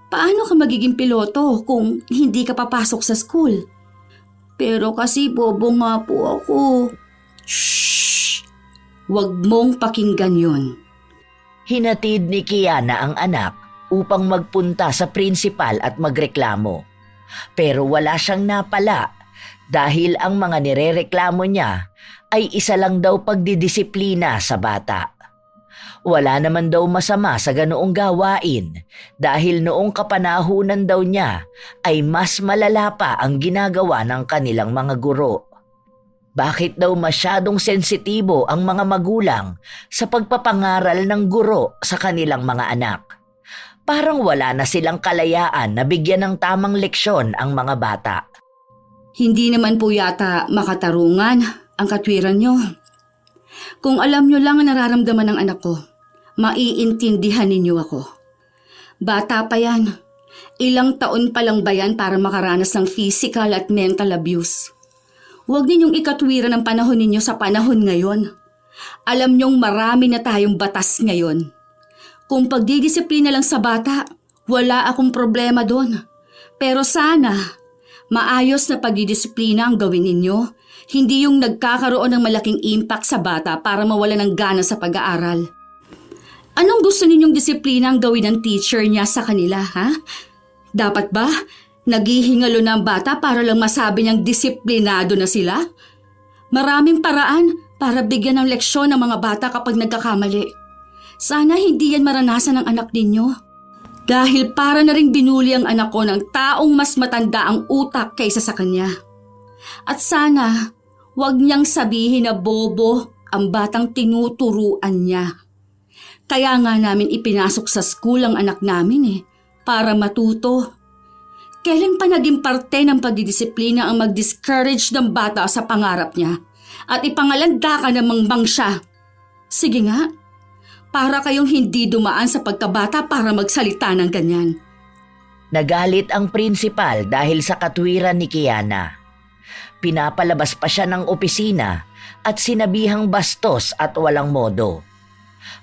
Paano ka magiging piloto kung hindi ka papasok sa school? Pero kasi bobo nga po ako. Shhh! Huwag mong pakinggan yon. Hinatid ni Kiana ang anak upang magpunta sa principal at magreklamo. Pero wala siyang napala dahil ang mga nirereklamo niya ay isa lang daw pagdidisiplina sa bata. Wala naman daw masama sa ganoong gawain dahil noong kapanahunan daw niya ay mas malala pa ang ginagawa ng kanilang mga guro. Bakit daw masyadong sensitibo ang mga magulang sa pagpapangaral ng guro sa kanilang mga anak? Parang wala na silang kalayaan na bigyan ng tamang leksyon ang mga bata. Hindi naman po yata makatarungan ang katwiran nyo. Kung alam nyo lang ang nararamdaman ng anak ko, maiintindihan ninyo ako. Bata pa yan. Ilang taon pa lang ba yan para makaranas ng physical at mental abuse? Huwag ninyong ikatwiran ang panahon ninyo sa panahon ngayon. Alam nyong marami na tayong batas ngayon. Kung pagdidisiplina lang sa bata, wala akong problema doon. Pero sana, maayos na pagdidisiplina ang gawin ninyo. Hindi yung nagkakaroon ng malaking impact sa bata para mawala ng gana sa pag-aaral. Anong gusto ninyong disiplina ang gawin ng teacher niya sa kanila, ha? Dapat ba naghihingalo na ang bata para lang masabi niyang disiplinado na sila? Maraming paraan para bigyan ng leksyon ng mga bata kapag nagkakamali. Sana hindi yan maranasan ng anak ninyo. Dahil para na rin binuli ang anak ko ng taong mas matanda ang utak kaysa sa kanya. At sana, wag niyang sabihin na bobo ang batang tinuturuan niya. Kaya nga namin ipinasok sa school ang anak namin para matuto. Kailan pa naging parte ng pagdidisiplina ang mag-discourage ng bata sa pangarap niya at ipangalanda ka namang siya? Sige nga, para kayong hindi dumaan sa pagkabata para magsalita ng ganyan. Nagalit ang prinsipal dahil sa katwiran ni Kiana. Pinapalabas pa siya ng opisina at sinabihang bastos at walang modo.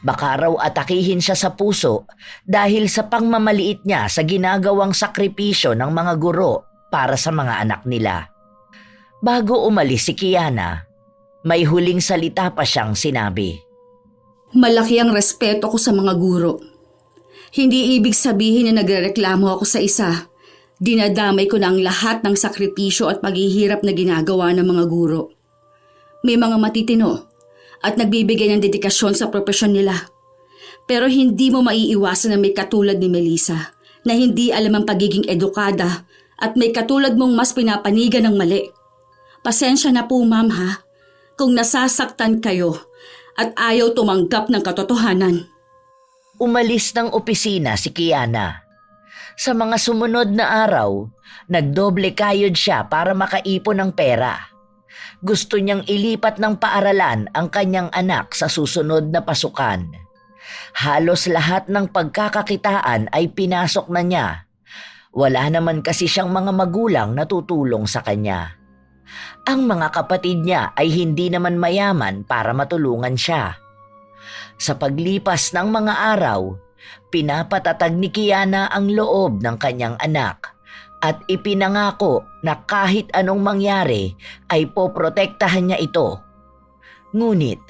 Baka raw atakihin siya sa puso dahil sa pangmamaliit niya sa ginagawang sakripisyo ng mga guro para sa mga anak nila. Bago umalis si Kiana, may huling salita pa siyang sinabi. Malaki ang respeto ko sa mga guro. Hindi ibig sabihin na nagrereklamo ako sa isa. Dinadamay ko na ang lahat ng sakripisyo at paghihirap na ginagawa ng mga guro. May mga matitino at nagbibigay ng dedikasyon sa propesyon nila. Pero hindi mo maiiwasan na may katulad ni Melissa na hindi alam ang pagiging edukada at may katulad mong mas pinapanigan ng mali. Pasensya na po ma'am ha, kung nasasaktan kayo at ayaw tumanggap ng katotohanan. Umalis ng opisina si Kiana. Sa mga sumunod na araw, nagdoble kayod siya para makaipon ng pera. Gusto niyang ilipat ng paaralan ang kanyang anak sa susunod na pasukan. Halos lahat ng pagkakakitaan ay pinasok na niya. Wala naman kasi siyang mga magulang na tutulong sa kanya. Ang mga kapatid niya ay hindi naman mayaman para matulungan siya. Sa paglipas ng mga araw, pinapatatag ni Kiana ang loob ng kanyang anak at ipinangako na kahit anong mangyari ay poprotektahan niya ito. Ngunit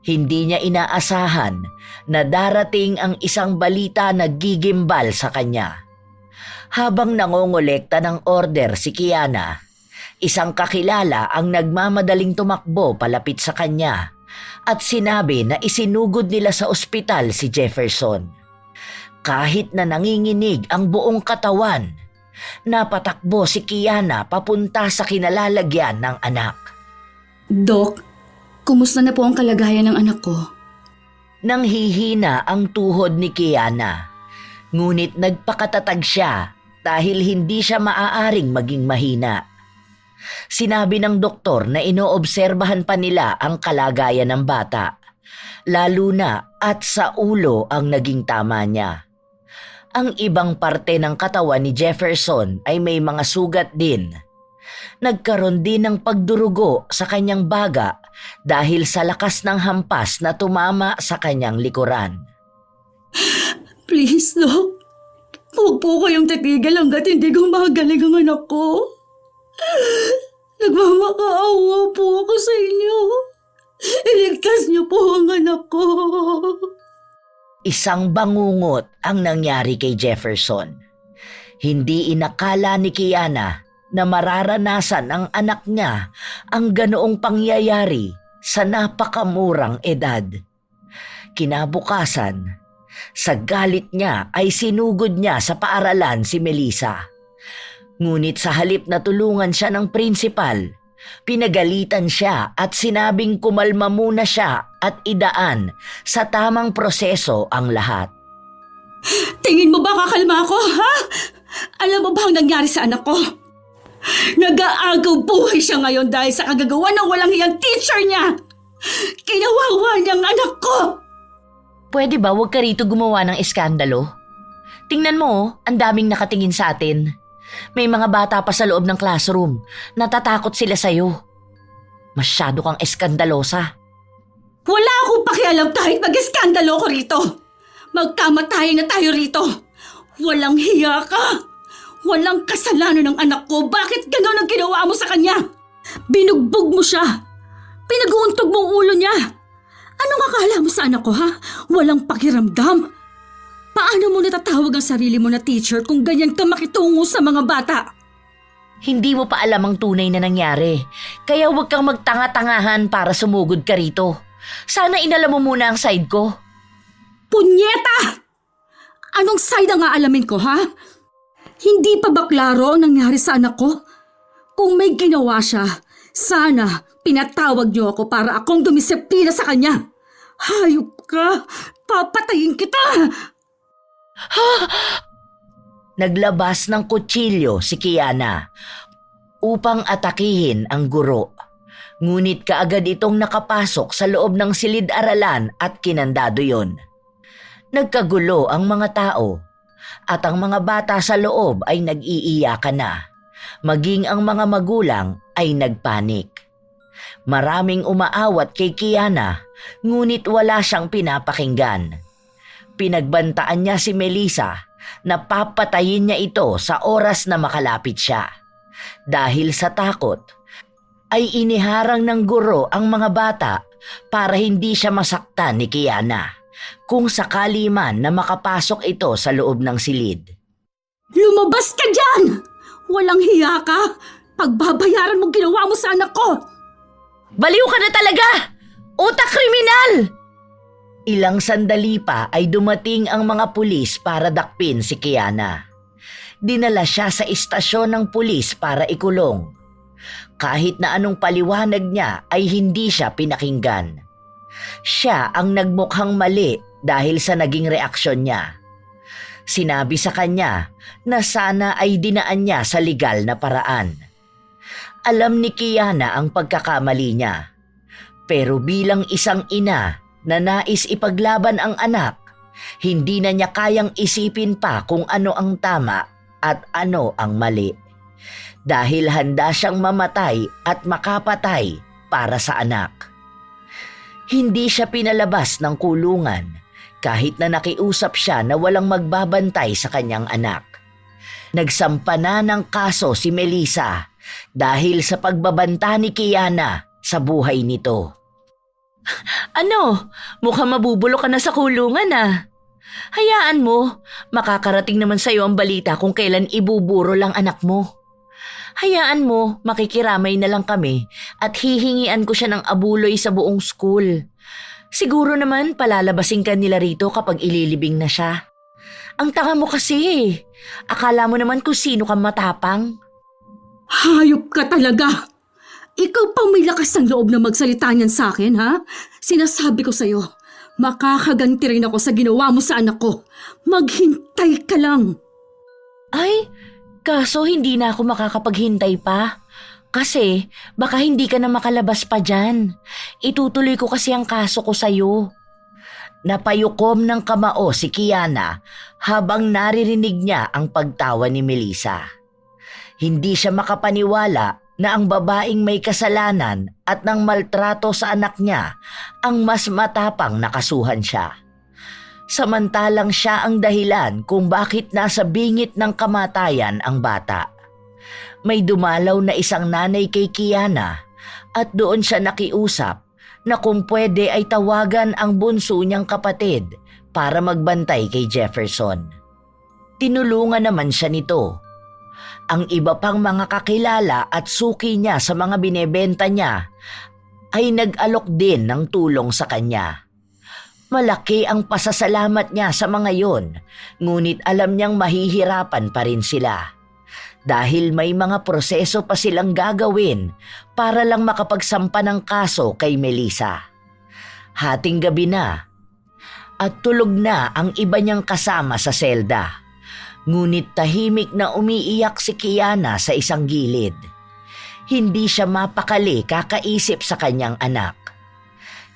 hindi niya inaasahan na darating ang isang balita na gigimbal sa kanya. Habang nangongolekta ng order si Kiana, isang kakilala ang nagmamadaling tumakbo palapit sa kanya at sinabi na isinugod nila sa ospital si Jefferson. Kahit na nanginginig ang buong katawan, napatakbo si Kiana papunta sa kinalalagyan ng anak. Dok, kumusta na po ang kalagayan ng anak ko? Nanghihina ang tuhod ni Kiana, ngunit nagpakatatag siya dahil hindi siya maaaring maging mahina. Sinabi ng doktor na inoobserbahan pa nila ang kalagayan ng bata, lalo na at sa ulo ang naging tama niya. Ang ibang parte ng katawan ni Jefferson ay may mga sugat din. Nagkaroon din ng pagdurugo sa kanyang baga dahil sa lakas ng hampas na tumama sa kanyang likuran. Please, Dok. Huwag po kayong titigil hanggat hindi gumagaling ang anak ko. Nagmamakaawa po ako sa inyo. Iligtas niyo po ang anak ko. Isang bangungot ang nangyari kay Jefferson. Hindi inakala ni Kiana na mararanasan ng anak niya ang ganoong pangyayari sa napakamurang edad. Kinabukasan, sa galit niya ay sinugod niya sa paaralan si Melissa. Ngunit sa halip na tulungan siya ng prinsipal, pinagalitan siya at sinabing kumalma muna siya at idaan sa tamang proseso ang lahat. Tingin mo ba kakalma ako, ha? Alam mo ba ang nangyari sa anak ko? Nag-aagaw buhay siya ngayon dahil sa kagagawa ng walang hiyang teacher niya. Kinawawa niyang anak ko. Pwede ba huwag ka rito gumawa ng iskandalo? Tingnan mo, ang daming nakatingin sa atin. May mga bata pa sa loob ng classroom. Natatakot sila sa'yo. Masyado kang eskandalosa. Wala akong pakialam kahit mag-iskandalo ko rito. Magkamatayan na tayo rito. Walang hiya ka. Walang kasalanan ng anak ko. Bakit gano'n ang ginawa mo sa kanya? Binugbog mo siya. Pinag-uuntog mo ang ulo niya. Anong akala mo sa anak ko, ha? Walang pakiramdam. Paano mo natatawag ang sarili mo na teacher kung ganyan ka makitungo sa mga bata? Hindi mo pa alam ang tunay na nangyari. Kaya huwag kang magtanga-tangahan para sumugod ka rito. Sana inalam mo muna ang side ko. Punyeta! Anong side ang aalamin ko, ha? Hindi pa ba klaro ang nangyari sa anak ko? Kung may ginawa siya, sana pinatawag niyo ako para akong dumisiplina sa kanya. Hayop ka! Papatayin kita! Naglabas ng kutsilyo si Kiana upang atakihin ang guro. Ngunit kaagad itong nakapasok sa loob ng silid-aralan at kinandado yon. Nagkagulo ang mga tao at ang mga bata sa loob ay nag-iiyakan na. Maging ang mga magulang ay nagpanik. Maraming umaawat kay Kiana ngunit wala siyang pinapakinggan. Pinagbantaan niya si Melissa na papatayin niya ito sa oras na makalapit siya. Dahil sa takot, ay iniharang ng guro ang mga bata para hindi siya masaktan ni Kiana kung sakali man na makapasok ito sa loob ng silid. Lumabas ka dyan! Walang hiya ka! Pagbabayaran mo ginawa mo sa anak ko! Baliw ka na talaga! Utak kriminal! Ilang sandali pa ay dumating ang mga pulis para dakpin si Kiana. Dinala siya sa istasyon ng pulis para ikulong. Kahit na anong paliwanag niya ay hindi siya pinakinggan. Siya ang nagmukhang mali dahil sa naging reaksyon niya. Sinabi sa kanya na sana ay dinaan niya sa legal na paraan. Alam ni Kiana ang pagkakamali niya. Pero bilang isang ina na nais ipaglaban ang anak, hindi na niya kayang isipin pa kung ano ang tama at ano ang mali. Dahil handa siyang mamatay at makapatay para sa anak. Hindi siya pinalabas ng kulungan kahit na nakiusap siya na walang magbabantay sa kanyang anak. Nagsampa na ng kaso si Melissa dahil sa pagbabanta ni Kiana sa buhay nito. Ano? Mukhang mabubulo ka na sa kulungan ah. Hayaan mo, makakarating naman sa'yo ang balita kung kailan ibuburo lang anak mo. Hayaan mo, makikiramay na lang kami at hihingian ko siya ng abuloy sa buong school. Siguro naman palalabasin ka nila rito kapag ililibing na siya. Ang tanga mo kasi. Akala mo naman kung sino kang matapang. Hayop ka talaga! Ikaw pang may lakas ng loob na magsalita niyan sa akin, ha? Sinasabi ko sa'yo, makakaganti rin ako sa ginawa mo sa anak ko. Maghintay ka lang. Ay, kaso hindi na ako makakapaghintay pa. Kasi baka hindi ka na makalabas pa dyan. Itutuloy ko kasi ang kaso ko sa'yo. Napayukom ng kamao si Kiana habang naririnig niya ang pagtawa ni Melissa. Hindi siya makapaniwala na ang babaeng may kasalanan at ng maltrato sa anak niya ang mas matapang nakasuhan siya. Samantalang siya ang dahilan kung bakit nasa bingit ng kamatayan ang bata. May dumalaw na isang nanay kay Kiana at doon siya nakiusap na kung pwede ay tawagan ang bunso niyang kapatid para magbantay kay Jefferson. Tinulungan naman siya nito. Ang iba pang mga kakilala at suki niya sa mga binebenta niya ay nag-alok din ng tulong sa kanya. Malaki ang pasasalamat niya sa mga yon, ngunit alam niyang mahihirapan pa rin sila. Dahil may mga proseso pa silang gagawin para lang makapagsampa ng kaso kay Melissa. Hating gabi na at tulog na ang iba niyang kasama sa selda. Ngunit tahimik na umiiyak si Kiana sa isang gilid. Hindi siya mapakali kakaisip sa kanyang anak.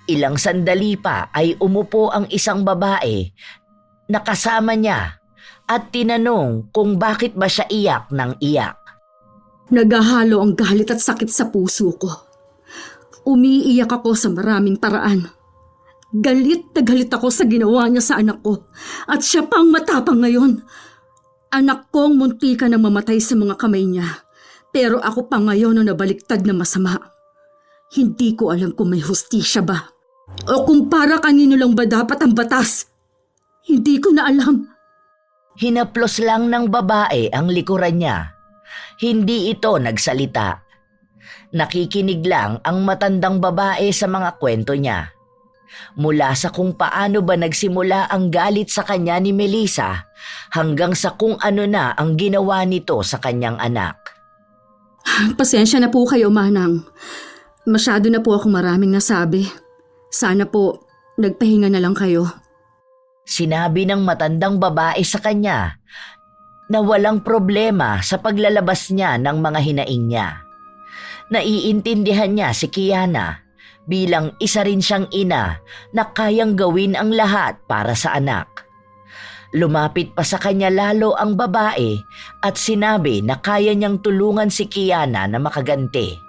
Ilang sandali pa ay umupo ang isang babae na kasama niya at tinanong kung bakit ba siya iyak ng iyak. Naghahalo ang galit at sakit sa puso ko. Umiiyak ako sa maraming paraan. Galit na galit ako sa ginawa niya sa anak ko at siya pang matapang ngayon. Anak kong muntika na mamatay sa mga kamay niya, pero ako pa ngayon na nabaliktad na masama. Hindi ko alam kung may hustisya ba o kung para kanino lang ba dapat ang batas. Hindi ko na alam. Hinaplos lang ng babae ang likuran niya. Hindi ito nagsalita. Nakikinig lang ang matandang babae sa mga kwento niya. Mula sa kung paano ba nagsimula ang galit sa kanya ni Melissa hanggang sa kung ano na ang ginawa nito sa kanyang anak. Pasensya na po kayo, Manang. Masyado na po akong maraming nasabi. Sana po, nagpahinga na lang kayo. Sinabi ng matandang babae sa kanya na walang problema sa paglalabas niya ng mga hinaing niya. Naiintindihan niya si Kiana bilang isa rin siyang ina na kayang gawin ang lahat para sa anak. Lumapit pa sa kanya lalo ang babae at sinabi na kaya niyang tulungan si Kiana na makaganti.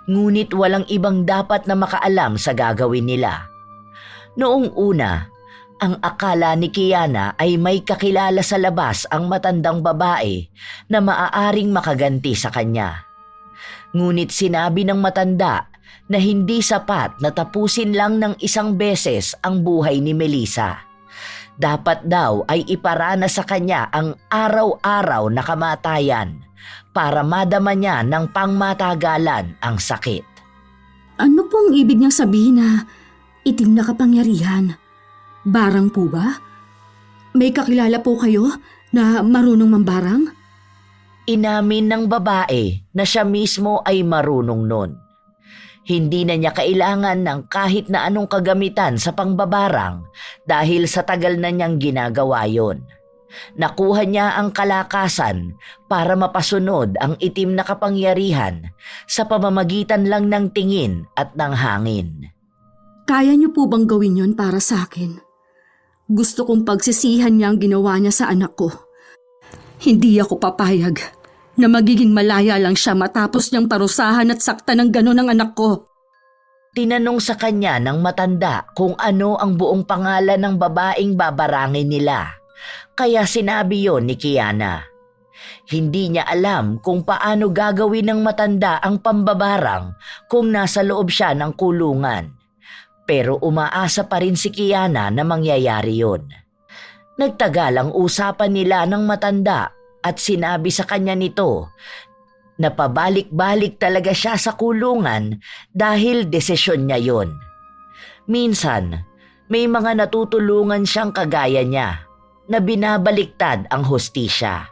Ngunit walang ibang dapat na makaalam sa gagawin nila. Noong una, ang akala ni Kiana ay may kakilala sa labas ang matandang babae na maaaring makaganti sa kanya. Ngunit sinabi ng matanda na hindi sapat na tapusin lang ng isang beses ang buhay ni Melissa. Dapat daw ay iparana sa kanya ang araw-araw na kamatayan para madama niya ng pangmatagalan ang sakit. Ano pong ibig niyang sabihin na itim na kapangyarihan? Barang po ba? May kakilala po kayo na marunong mambarang? Inamin ng babae na siya mismo ay marunong nun. Hindi na niya kailangan ng kahit na anong kagamitan sa pangbabarang dahil sa tagal na niyang ginagawa yon. Nakuha niya ang kalakasan para mapasunod ang itim na kapangyarihan sa pamamagitan lang ng tingin at ng hangin. Kaya niyo po bang gawin yon para sa akin? Gusto kong pagsisihan niya ang ginawa niya sa anak ko. Hindi ako papayag na magiging malaya lang siya matapos niyang parusahan at saktan ng gano'n ang anak ko. Tinanong sa kanya ng matanda kung ano ang buong pangalan ng babaeng babarangin nila. Kaya sinabi yon ni Kiana. Hindi niya alam kung paano gagawin ng matanda ang pambabarang kung nasa loob siya ng kulungan. Pero umaasa pa rin si Kiana na mangyayari yon. Nagtagal ang usapan nila ng matanda at sinabi sa kanya nito na pabalik-balik talaga siya sa kulungan dahil desisyon niya yon. Minsan, may mga natutulungan siyang kagaya niya na binabaliktad ang hustisya,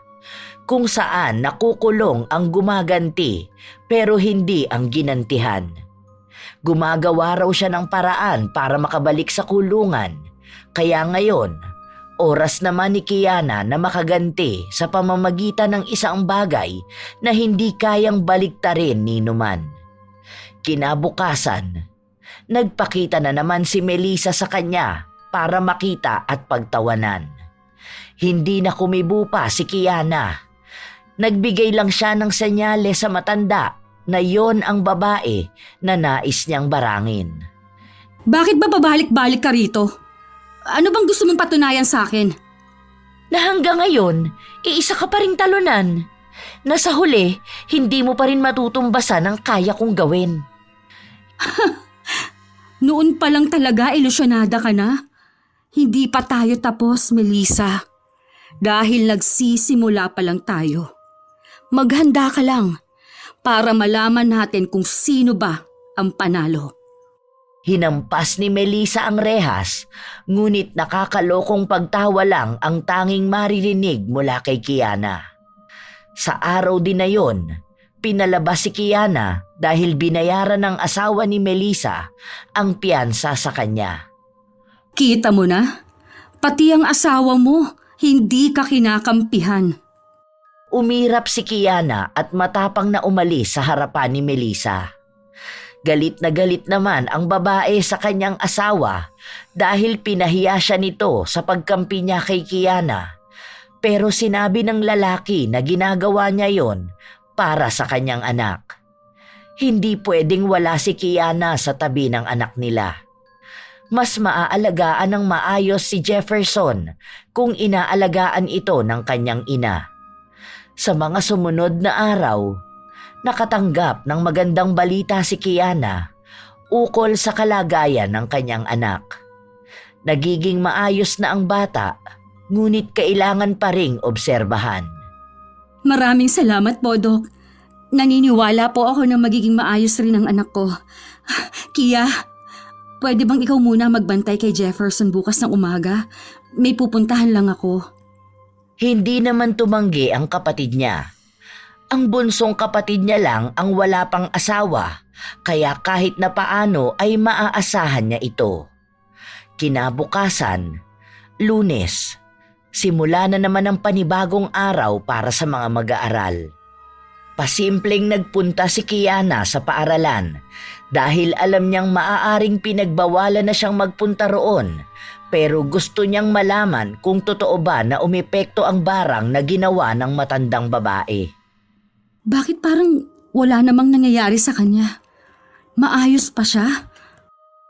kung saan nakukulong ang gumaganti pero hindi ang ginantihan. Gumagawa raw siya ng paraan para makabalik sa kulungan, kaya ngayon, oras naman ni Kiana na makaganti sa pamamagitan ng isang bagay na hindi kayang baliktarin ni Numan. Kinabukasan, nagpakita na naman si Melissa sa kanya para makita at pagtawanan. Hindi na kumibo pa si Kiana. Nagbigay lang siya ng senyales sa matanda na yon ang babae na nais niyang barangin. Bakit ba babalik-balik ka rito? Ano bang gusto mong patunayan sa akin? Na hanggang ngayon, iisa ka pa ring talunan. Na sa huli, hindi mo pa rin matutumbasan ang kaya kong gawin. Noon pa lang talaga ilusyonada ka na? Hindi pa tayo tapos, Melissa. Dahil nagsisimula pa lang tayo. Maghanda ka lang para malaman natin kung sino ba ang panalo. Hinampas ni Melissa ang rehas, ngunit nakakalokong pagtawa lang ang tanging maririnig mula kay Kiana. Sa araw din na yon, pinalabas si Kiana dahil binayaran ng asawa ni Melissa ang piyansa sa kanya. Kita mo na? Pati ang asawa mo, hindi ka kinakampihan. Umirap si Kiana at matapang na umalis sa harapan ni Melissa. Galit na galit naman ang babae sa kanyang asawa dahil pinahiya siya nito sa pagkampi niya kay Kiana. Pero sinabi ng lalaki na ginagawa niya yon para sa kanyang anak. Hindi pwedeng wala si Kiana sa tabi ng anak nila. Mas maaalagaan ng maayos si Jefferson kung inaalagaan ito ng kanyang ina. Sa mga sumunod na araw, nakatanggap ng magandang balita si Kiana ukol sa kalagayan ng kanyang anak. Nagiging maayos na ang bata, ngunit kailangan pa ring obserbahan. Maraming salamat po, Dok. Naniniwala po ako na magiging maayos rin ang anak ko. Kia, pwede bang ikaw muna magbantay kay Jefferson bukas ng umaga? May pupuntahan lang ako. Hindi naman tumanggi ang kapatid niya. Ang bunsong kapatid niya lang ang wala pang asawa, kaya kahit na paano ay maaasahan niya ito. Kinabukasan, Lunes, simula na naman ang panibagong araw para sa mga mag-aaral. Pasimpleng nagpunta si Kiana sa paaralan dahil alam niyang maaaring pinagbawalan na siyang magpunta roon, pero gusto niyang malaman kung totoo ba na umepekto ang barang na ginawa ng matandang babae. Bakit parang wala namang nangyayari sa kanya? Maayos pa siya?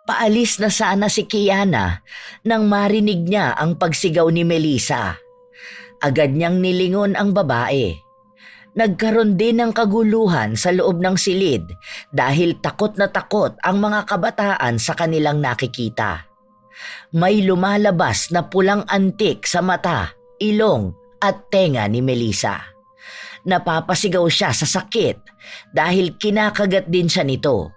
Paalis na sana si Kiana nang marinig niya ang pagsigaw ni Melissa. Agad niyang nilingon ang babae. Nagkaroon din ng kaguluhan sa loob ng silid dahil takot na takot ang mga kabataan sa kanilang nakikita. May lumalabas na pulang antik sa mata, ilong at tenga ni Melissa. Napapasigaw siya sa sakit dahil kinakagat din siya nito.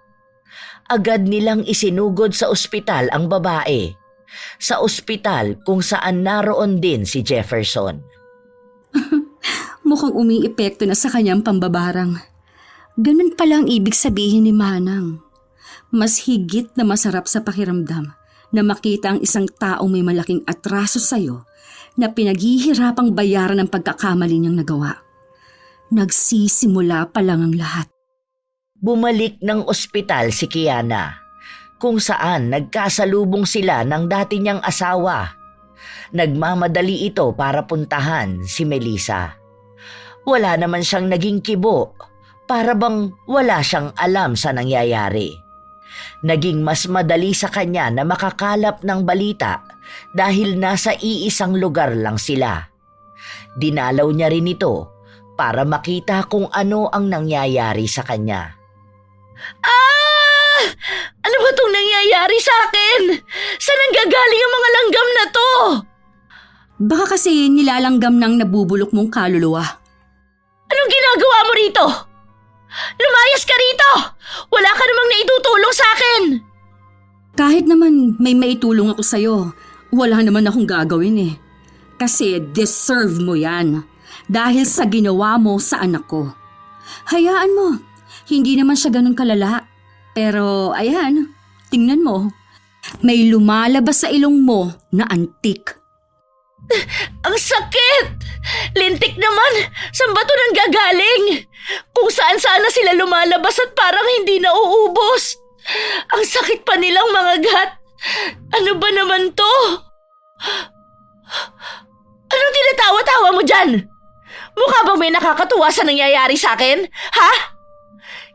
Agad nilang isinugod sa ospital ang babae. Sa ospital kung saan naroon din si Jefferson. Mukhang umiepekto na sa kanyang pambabarang. Ganun pala ang ibig sabihin ni Manang. Mas higit na masarap sa pakiramdam na makita ang isang taong may malaking atraso sa'yo na pinaghihirapang bayaran ng pagkakamali niyang nagawa. Nagsisimula pa lang ang lahat. Bumalik ng ospital si Kiana, kung saan nagkasalubong sila ng dati niyang asawa. Nagmamadali ito para puntahan si Melissa. Wala naman siyang naging kibo, para bang wala siyang alam sa nangyayari. Naging mas madali sa kanya na makakalap ng balita dahil nasa iisang lugar lang sila. Dinalaw niya rin ito para makita kung ano ang nangyayari sa kanya. Ano ba itong nangyayari sa akin? Saan nanggagaling ang mga langgam na to? Baka kasi nilalanggam ng nabubulok mong kaluluwa. Anong ginagawa mo rito? Lumayas ka rito! Wala ka namang naitutulong sa akin! Kahit naman may maitulong ako sa'yo, wala naman akong gagawin eh. Kasi deserve mo yan dahil sa ginawa mo sa anak ko. Hayaan mo, hindi naman siya ganun kalala. Pero ayan, tingnan mo. May lumalabas sa ilong mo na antik. Ang sakit! Lintik naman! Saan ba ito nanggagaling? Kung saan-saan na sila lumalabas at parang hindi nauubos. Ang sakit pa nilang mga gat. Ano ba naman to? Anong tinatawa-tawa mo dyan? Mukha bang may nakakatuwa sa nangyayari sa akin? Ha?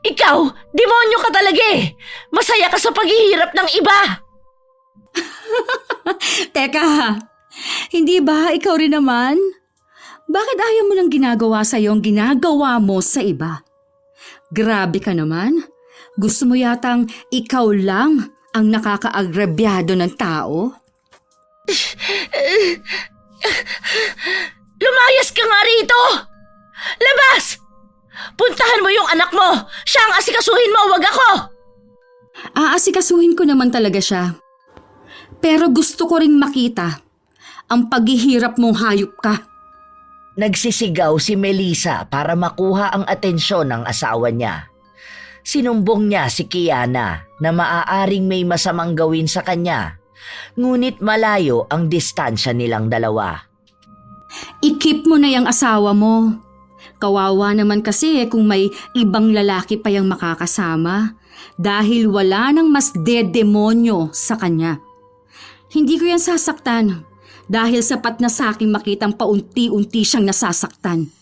Ikaw, demonyo ka talaga eh. Masaya ka sa paghihirap ng iba. Teka, hindi ba ikaw rin naman? Bakit ayaw mo nang ginagawa sa'yo ang ginagawa mo sa iba? Grabe ka naman. Gusto mo yatang ikaw lang ang nakakaagrabyado ng tao? Lumayas ka nga rito! Labas! Puntahan mo yung anak mo! Siya ang asikasuhin mo, wag ako! Aasikasuhin ko naman talaga siya. Pero gusto ko ring makita ang paghihirap mong hayop ka. Nagsisigaw si Melissa para makuha ang atensyon ng asawa niya. Sinumbong niya si Kiana na maaaring may masamang gawin sa kanya, ngunit malayo ang distansya nilang dalawa. I-keep mo na yung asawa mo. Kawawa naman kasi kung may ibang lalaki pa yung makakasama dahil wala nang mas dedemonyo sa kanya. Hindi ko yan sasaktan dahil sapat na sa akin makitang paunti-unti siyang nasasaktan.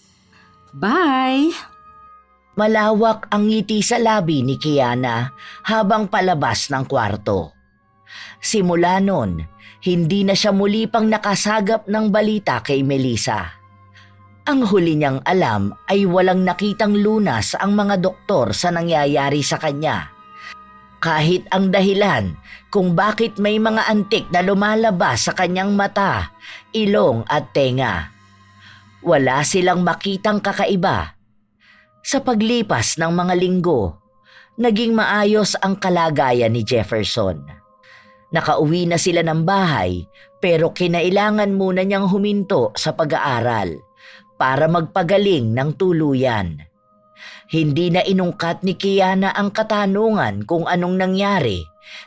Bye! Malawak ang ngiti sa labi ni Kiana habang palabas ng kwarto. Simula noon, hindi na siya muli pang nakasagap ng balita kay Melissa. Ang huli niyang alam ay walang nakitang lunas ang mga doktor sa nangyayari sa kanya. Kahit ang dahilan kung bakit may mga antik na lumalabas sa kanyang mata, ilong at tenga. Wala silang makitang kakaiba. Sa paglipas ng mga linggo, naging maayos ang kalagayan ni Jefferson. Nakauwi na sila ng bahay pero kinailangan muna niyang huminto sa pag-aaral para magpagaling ng tuluyan. Hindi na inungkat ni Kiana ang katanungan kung anong nangyari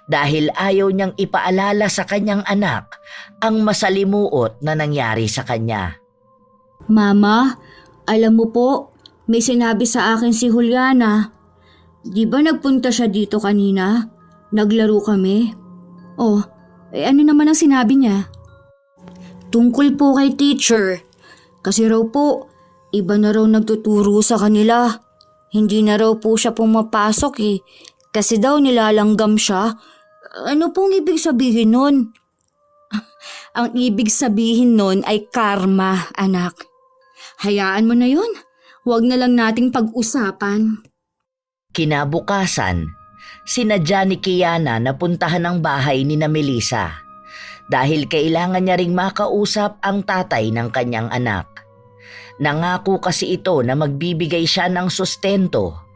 dahil ayaw niyang ipaalala sa kanyang anak ang masalimuot na nangyari sa kanya. Mama, alam mo po, may sinabi sa akin si Juliana. Di ba nagpunta siya dito kanina? Naglaro kami. Oh, ano naman ang sinabi niya? Tungkol po kay teacher. Kasi raw po, iba na raw nagtuturo sa kanila. Hindi na raw po siya pumapasok kasi daw nilalanggam siya. Ano pong ibig sabihin nun? Ang ibig sabihin nun ay karma, anak. Hayaan mo na yun. Huwag na lang nating pag-usapan. Kinabukasan, sinadya ni Kiana na puntahan ang bahay ni na Melissa dahil kailangan niya ring makausap ang tatay ng kanyang anak. Nangako kasi ito na magbibigay siya ng sustento,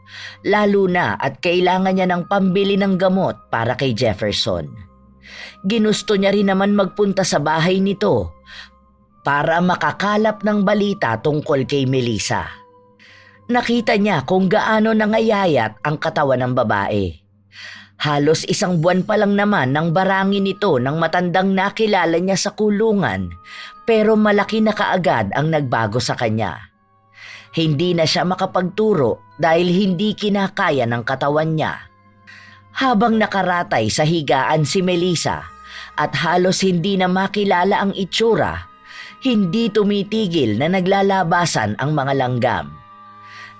lalo na at kailangan niya ng pambili ng gamot para kay Jefferson. Ginusto niya rin naman magpunta sa bahay nito para makakalap ng balita tungkol kay Melissa. Nakita niya kung gaano nangayayat ang katawan ng babae. Halos 1 buwan pa lang naman nang barangin ito ng matandang nakilala niya sa kulungan, pero malaki na kaagad ang nagbago sa kanya. Hindi na siya makapagturo dahil hindi kinakaya ng katawan niya. Habang nakaratay sa higaan si Melissa at halos hindi na makilala ang itsura, hindi tumitigil na naglalabasan ang mga langgam.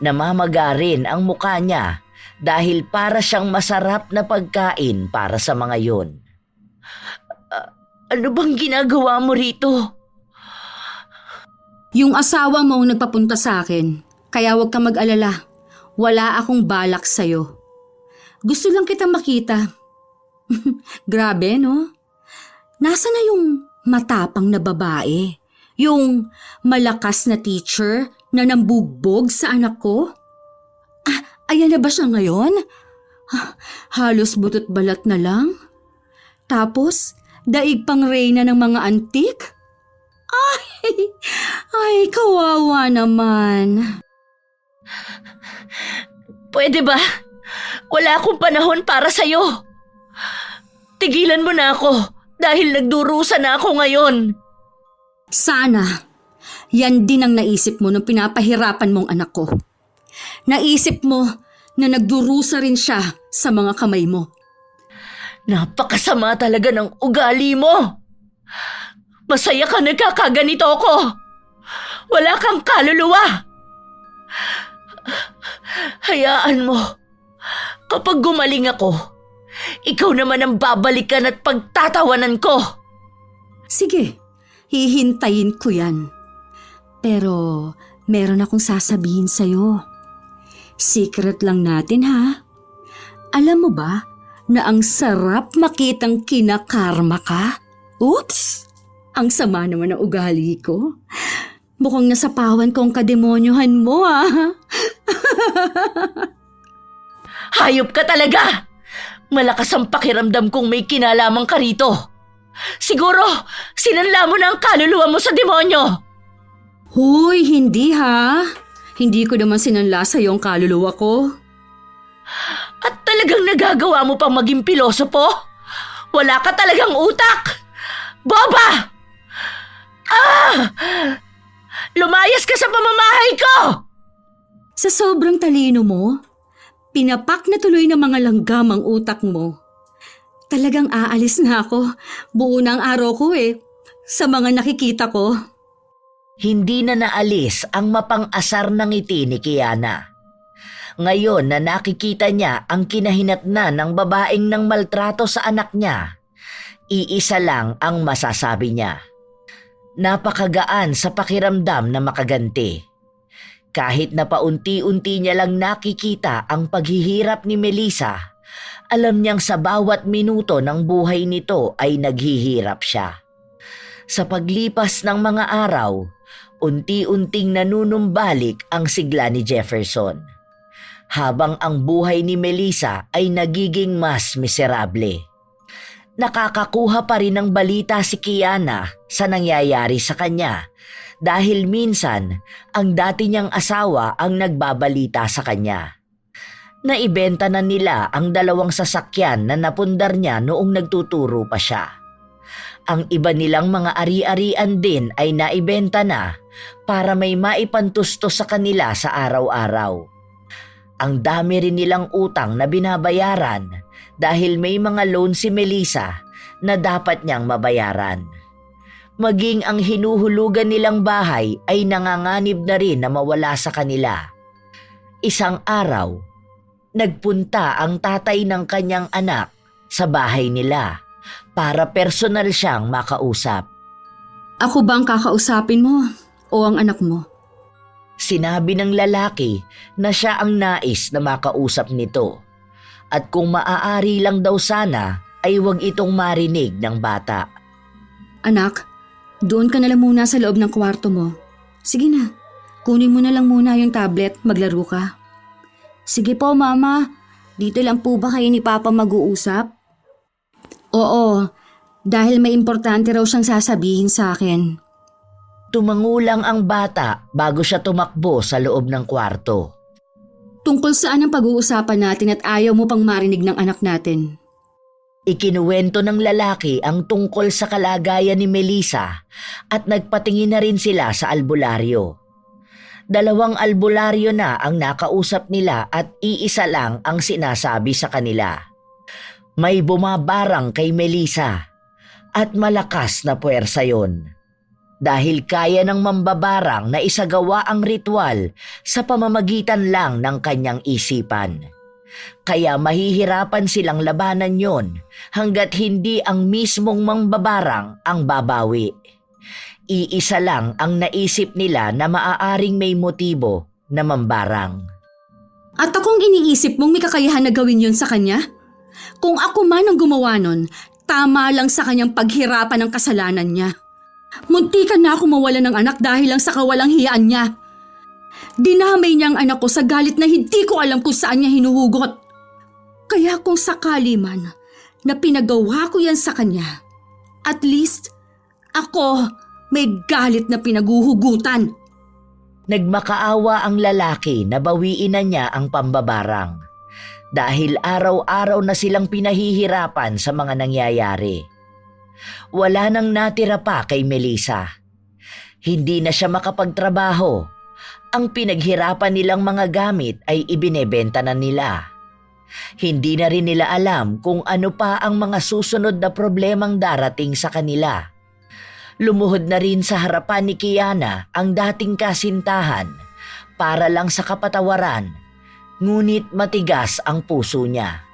Namamaga rin ang mukha niya dahil para siyang masarap na pagkain para sa mga yun. Ano bang ginagawa mo rito? Yung asawa mo ang nagpapunta sa akin, kaya huwag kang mag-alala. Wala akong balak sa'yo. Gusto lang kitang makita. Grabe, no? Nasaan na yung matapang na babae? Yung malakas na teacher na nambugbog sa anak ko? Ayan na ba siya ngayon? Halos butot balat na lang? Tapos, daig pang reyna ng mga antik? Ay, kawawa naman. Pwede ba? Wala akong panahon para sa'yo. Tigilan mo na ako dahil nagdurusa na ako ngayon. Sana, yan din ang naisip mo nung pinapahirapan mong anak ko. Naisip mo na nagdurusa rin siya sa mga kamay mo. Napakasama talaga ng ugali mo. Masaya ka nagkakaganito ako. Wala kang kaluluwa. Hayaan mo. Kapag gumaling ako, ikaw naman ang babalikan at pagtatawanan ko. Sige, hihintayin ko yan. Pero meron akong sasabihin sa'yo. Secret lang natin, ha? Alam mo ba na ang sarap makitang kinakarma ka? Oops! Ang sama naman ng ugali ko. Mukhang nasapawan ko ang kademonyohan mo, ha? Hayop ka talaga! Malakas ang pakiramdam kong may kinalaman ka rito. Siguro, sinanla mo na ang kaluluwa mo sa demonyo. Hoy, hindi ha. Hindi ko naman sinanla sa iyong kaluluwa ko. At talagang nagagawa mo pang maging pilosopo? Wala ka talagang utak! Boba! Lumayas ka sa pamamahay ko! Sa sobrang talino mo, pinapak na tuloy ng mga langgam ang utak mo. Talagang aalis na ako. Buo na ang araw ko sa mga nakikita ko. Hindi na naalis ang mapang-asar ng ngiti ni Kiana. Ngayon na nakikita niya ang kinahinatnan ng babaeng nang maltrato sa anak niya, iisa lang ang masasabi niya. Napakagaan sa pakiramdam na makaganti. Kahit na paunti-unti niya lang nakikita ang paghihirap ni Melissa, alam niyang sa bawat minuto ng buhay nito ay naghihirap siya. Sa paglipas ng mga araw, unti-unting nanunumbalik ang sigla ni Jefferson. Habang ang buhay ni Melissa ay nagiging mas miserable. Nakakakuha pa rin ng balita si Kiana sa nangyayari sa kanya dahil minsan ang dati niyang asawa ang nagbabalita sa kanya. Naibenta na nila ang 2 sasakyan na napundar niya noong nagtuturo pa siya. Ang iba nilang mga ari-arian din ay naibenta na para may maipantusto sa kanila sa araw-araw. Ang dami rin nilang utang na binabayaran dahil may mga loan si Melissa na dapat niyang mabayaran. Maging ang hinuhulugan nilang bahay ay nanganganib na rin na mawala sa kanila. Isang araw, nagpunta ang tatay ng kanyang anak sa bahay nila para personal siyang makausap. Ako ba ang kakausapin mo o ang anak mo? Sinabi ng lalaki na siya ang nais na makausap nito at kung maaari lang daw sana ay huwag itong marinig ng bata. Anak, doon ka na lang muna sa loob ng kwarto mo. Sige na, kunin mo na lang muna yung tablet, maglaro ka. Sige po, Mama. Dito lang po ba kayo ni Papa mag-uusap? Oo, dahil may importante raw siyang sasabihin sa akin. Tumangulang ang bata bago siya tumakbo sa loob ng kwarto. Tungkol saan ang pag-uusapan natin at ayaw mo pang marinig ng anak natin? Ikinuwento ng lalaki ang tungkol sa kalagayan ni Melissa at nagpatingin na rin sila sa albularyo. 2 albularyo na ang nakausap nila at iisa lang ang sinasabi sa kanila. May bumabarang kay Melissa at malakas na puwersa yon. Dahil kaya ng mambabarang na isagawa ang ritual sa pamamagitan lang ng kanyang isipan. Kaya mahihirapan silang labanan yon hanggat hindi ang mismong mambabarang ang babawi. Iisa lang ang naisip nila na maaaring may motibo na mambarang. At akong iniisip mong may kakayahan na gawin yun sa kanya? Kung ako man ang gumawa nun, tama lang sa kanyang paghirapan ng kasalanan niya. Muntikan na ako mawala ng anak dahil lang sa kawalang hiyaan niya. Dinamay niya ang anak ko sa galit na hindi ko alam kung saan niya hinuhugot. Kaya kung sakali man na pinagawa ko yan sa kanya, at least ako may galit na pinaguhugutan. Nagmakaawa ang lalaki na bawiin na niya ang pambabarang dahil araw-araw na silang pinahihirapan sa mga nangyayari. Wala nang natira pa kay Melissa. Hindi na siya makapagtrabaho. Ang pinaghirapan nilang mga gamit ay ibinebenta na nila. Hindi na rin nila alam kung ano pa ang mga susunod na problemang darating sa kanila. Lumuhod na rin sa harapan ni Kiana ang dating kasintahan para lang sa kapatawaran, ngunit matigas ang puso niya.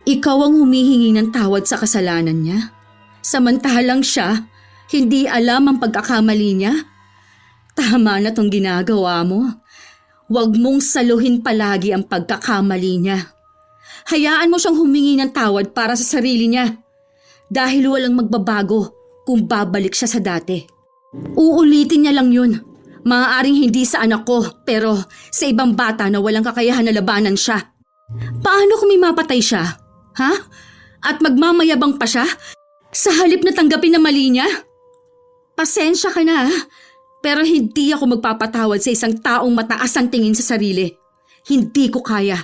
Ikaw ang humihingi ng tawad sa kasalanan niya? Samantalang siya, hindi alam ang pagkakamali niya? Tama na tong ginagawa mo. Huwag mong saluhin palagi ang pagkakamali niya. Hayaan mo siyang humingi ng tawad para sa sarili niya. Dahil walang magbabago kung babalik siya sa dati. Uulitin niya lang yun. Maaaring hindi sa anak ko, pero sa ibang bata na walang kakayahan na labanan siya. Paano kung may mapatay siya? Ha? At magmamayabang pa siya? Sa halip na tanggapin ang mali niya? Pasensya ka na, pero hindi ako magpapatawad sa isang taong mataas ang tingin sa sarili. Hindi ko kaya.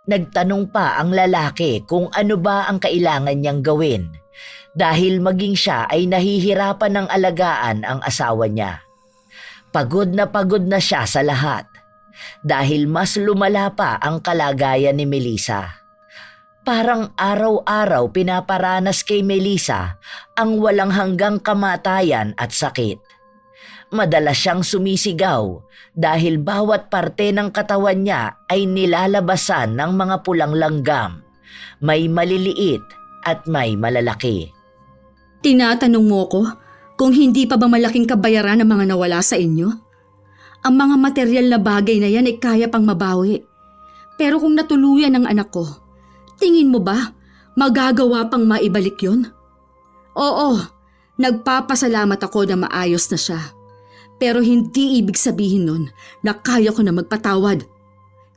Nagtanong pa ang lalaki kung ano ba ang kailangan niyang gawin dahil maging siya ay nahihirapan ng alagaan ang asawa niya. Pagod na siya sa lahat dahil mas lumala pa ang kalagayan ni Melissa. Parang araw-araw pinaparanas kay Melissa ang walang hanggang kamatayan at sakit. Madalas siyang sumisigaw dahil bawat parte ng katawan niya ay nilalabasan ng mga pulang langgam. May maliliit at may malalaki. Tinatanong mo ko kung hindi pa ba malaking kabayaran ang mga nawala sa inyo? Ang mga material na bagay na yan ay kaya pang mabawi. Pero kung natuluyan ng anak ko, tingin mo ba magagawa pang maibalik yun? Oo, nagpapasalamat ako na maayos na siya. Pero hindi ibig sabihin nun na kaya ko na magpatawad.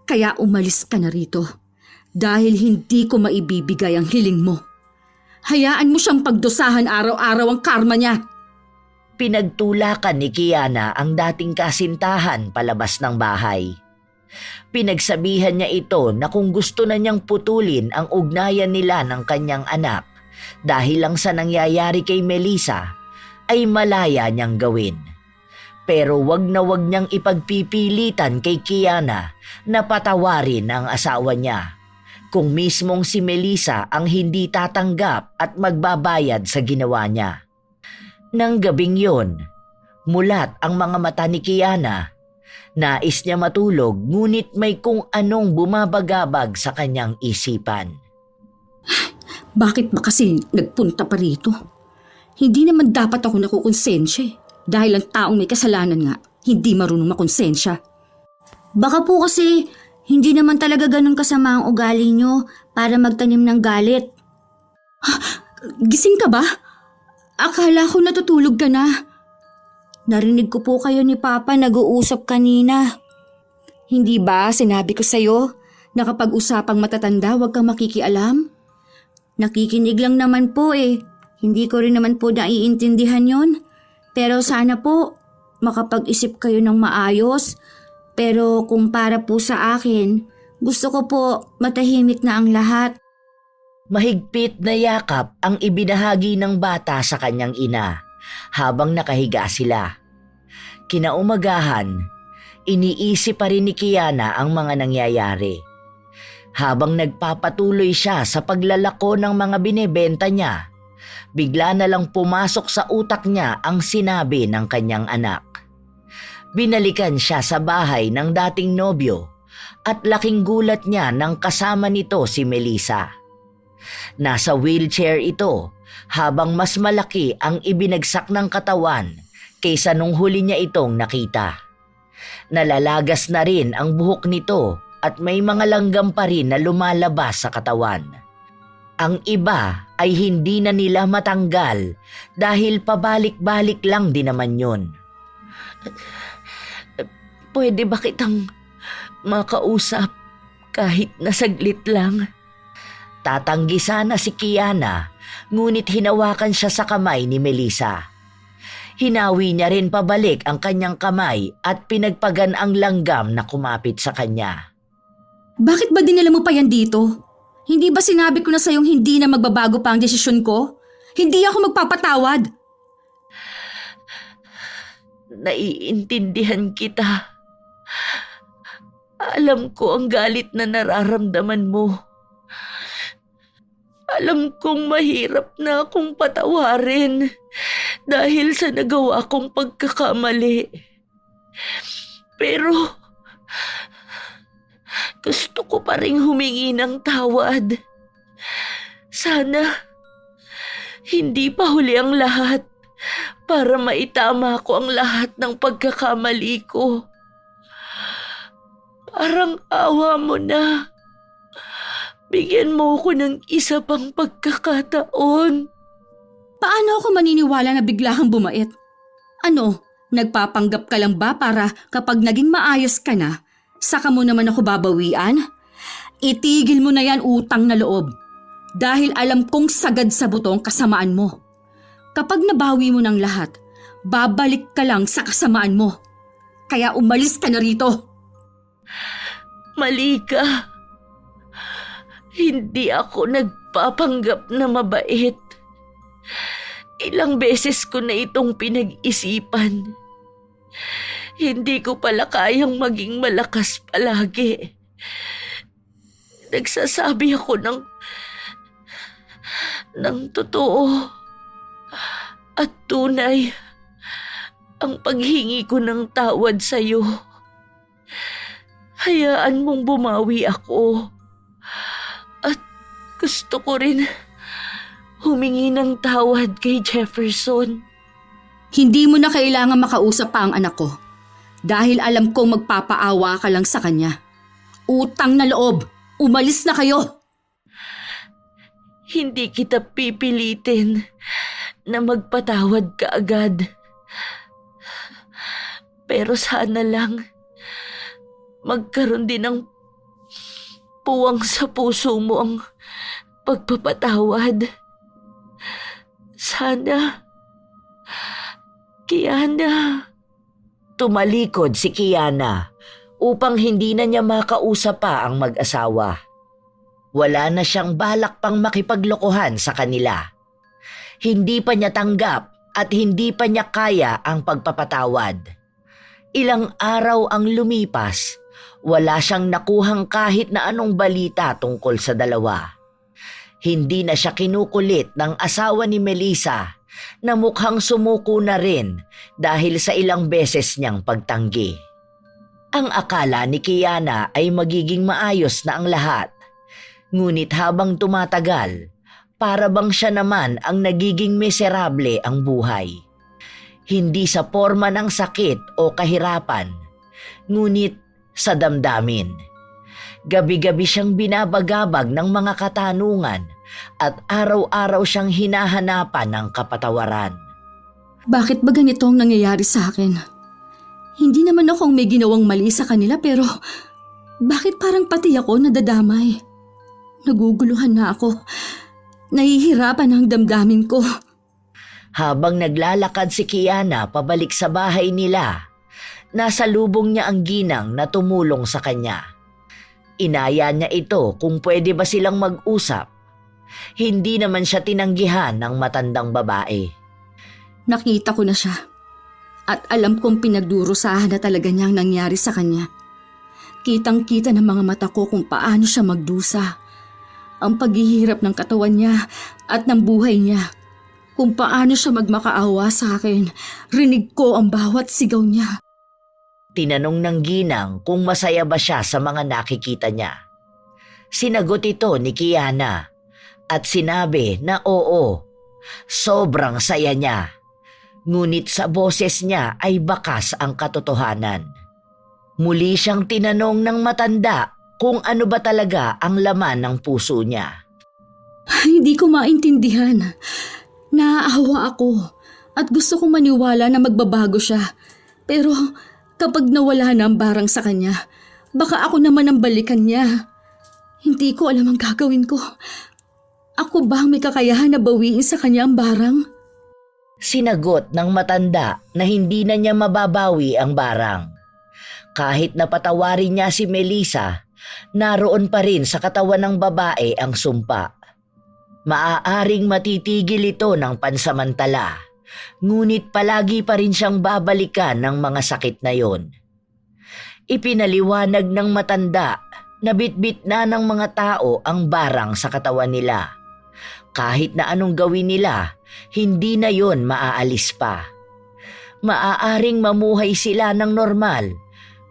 Kaya umalis ka na rito dahil hindi ko maibibigay ang hiling mo. Hayaan mo siyang pagdusahan araw-araw ang karma niya. Pinagtulakan ni Kiana ang dating kasintahan palabas ng bahay. Pinagsabihan niya ito na kung gusto na niyang putulin ang ugnayan nila ng kanyang anak dahil lang sa nangyayari kay Melissa ay malaya niyang gawin. Pero wag na wag niyang ipagpipilitan kay Kiana na patawarin ang asawa niya kung mismong si Melissa ang hindi tatanggap at magbabayad sa ginawa niya. Nang gabing yon, mulat ang mga mata ni Kiana. Nais niya matulog ngunit may kung anong bumabagabag sa kanyang isipan. Bakit ba kasi nagpunta pa rito? Hindi naman dapat ako nakukonsensya dahil ang taong may kasalanan nga, hindi marunong makonsensya. Baka po kasi hindi naman talaga ganun kasama ang ugali nyo para magtanim ng galit. Gising ka ba? Akala ko natutulog ka na. Narinig ko po kayo ni Papa nag-uusap kanina. Hindi ba sinabi ko sa'yo na kapag usapang matatanda huwag kang makikialam? Nakikinig lang naman po eh. Hindi ko rin naman po naiintindihan yon. Pero sana po makapag-isip kayo ng maayos. Pero kung para po sa akin, gusto ko po matahimik na ang lahat. Mahigpit na yakap ang ibinahagi ng bata sa kanyang ina habang nakahiga sila. Kinaumagahan, iniisip pa rin ni Kiana ang mga nangyayari. Habang nagpapatuloy siya sa paglalako ng mga binebenta niya, bigla na lang pumasok sa utak niya ang sinabi ng kanyang anak. Binalikan siya sa bahay ng dating nobyo at laking gulat niya nang kasama nito si Melissa. Nasa wheelchair ito habang mas malaki ang ibinagsak ng katawan kaysa nung huli niya itong nakita. Nalalagas na rin ang buhok nito at may mga langgam pa rin na lumalabas sa katawan. Ang iba ay hindi na nila matanggal dahil pabalik-balik lang din naman yun. Pwede ba kitang makausap kahit na saglit lang? Tatanggi sana si Kiana, ngunit hinawakan siya sa kamay ni Melissa. Hinawi niya rin pabalik ang kanyang kamay at pinagpagan ang langgam na kumapit sa kanya. Bakit ba dinala mo pa yan dito? Hindi ba sinabi ko na sa'yong hindi na magbabago pa ang desisyon ko? Hindi ako magpapatawad. Naiintindihan kita. Alam ko ang galit na nararamdaman mo. Alam kong mahirap na akong patawarin dahil sa nagawa kong pagkakamali. Pero gusto ko pa rin humingi ng tawad. Sana hindi pa huli ang lahat para maitama ko ang lahat ng pagkakamali ko. Parang awa mo na. Bigyan mo ko ng isa pang pagkakataon. Paano ako maniniwala na bigla kang bumait? Ano, nagpapanggap ka lang ba para kapag naging maayos ka na, saka mo naman ako babawian? Itigil mo na yan, utang na loob. Dahil alam kong sagad sa buto ang kasamaan mo. Kapag nabawi mo ng lahat, babalik ka lang sa kasamaan mo. Kaya umalis ka na rito. Malika, hindi ako nagpapanggap na mabait. Ilang beses ko na itong pinag-isipan. Hindi ko pala kayang maging malakas palagi. Nagsasabi ako ng totoo at tunay ang paghingi ko ng tawad sa'yo. Hayaan mong bumawi ako. At gusto ko rin humingi ng tawad kay Jefferson. Hindi mo na kailangan makausap pa ang anak ko. Dahil alam kong magpapaawa ka lang sa kanya. Utang na loob, umalis na kayo! Hindi kita pipilitin na magpatawad ka agad. Pero sana lang magkaroon din ng puwang sa puso mo ang pagpapatawad. Sana, Kiana. Tumalikod si Kiana upang hindi na niya makausap pa ang mag-asawa. Wala na siyang balak pang makipaglokohan sa kanila. Hindi pa niya tanggap at hindi pa niya kaya ang pagpapatawad. Ilang araw ang lumipas, wala siyang nakuhang kahit na anong balita tungkol sa dalawa. Hindi na siya kinukulit ng asawa ni Melissa na mukhang sumuko na rin dahil sa ilang beses niyang pagtanggi. Ang akala ni Kiana ay magiging maayos na ang lahat. Ngunit habang tumatagal, para bang siya naman ang nagiging miserable ang buhay. Hindi sa forma ng sakit o kahirapan, ngunit sa damdamin. Gabi-gabi siyang binabagabag ng mga katanungan at araw-araw siyang hinahanapan ng kapatawaran. Bakit ba ganito ang nangyayari sa akin? Hindi naman akong may ginawang mali sa kanila pero bakit parang pati ako nadadamay? Naguguluhan na ako. Nahihirapan ang damdamin ko. Habang naglalakad si Kiana pabalik sa bahay nila, nasa lubong niya ang ginang na tumulong sa kanya. Inaya niya ito kung pwede ba silang mag-usap. Hindi naman siya tinanggihan ng matandang babae. Nakita ko na siya. At alam kong pinagdurusahan na talaga niyang nangyari sa kanya. Kitang-kita ng mga mata ko kung paano siya magdusa. Ang paghihirap ng katawan niya at ng buhay niya. Kung paano siya magmakaawa sa akin. Rinig ko ang bawat sigaw niya. Tinanong ng ginang kung masaya ba siya sa mga nakikita niya. Sinagot ito ni Kiana at sinabi na oo, sobrang saya niya. Ngunit sa boses niya ay bakas ang katotohanan. Muli siyang tinanong ng matanda kung ano ba talaga ang laman ng puso niya. Hindi ko maintindihan. Naaawa ako at gusto kong maniwala na magbabago siya. Pero kapag nawala na ang barang sa kanya, baka ako naman ang balikan niya. Hindi ko alam ang gagawin ko. Ako ba ang may kakayahan na bawiin sa kanya ang barang? Sinagot ng matanda na hindi na niya mababawi ang barang. Kahit napatawarin niya si Melissa, naroon pa rin sa katawan ng babae ang sumpa. Maaaring matitigil ito ng pansamantala, ngunit palagi pa rin siyang babalikan ng mga sakit na yon. Ipinaliwanag ng matanda na bitbit na ng mga tao ang barang sa katawan nila. Kahit na anong gawin nila, hindi na yon maaalis pa. Maaaring mamuhay sila ng normal,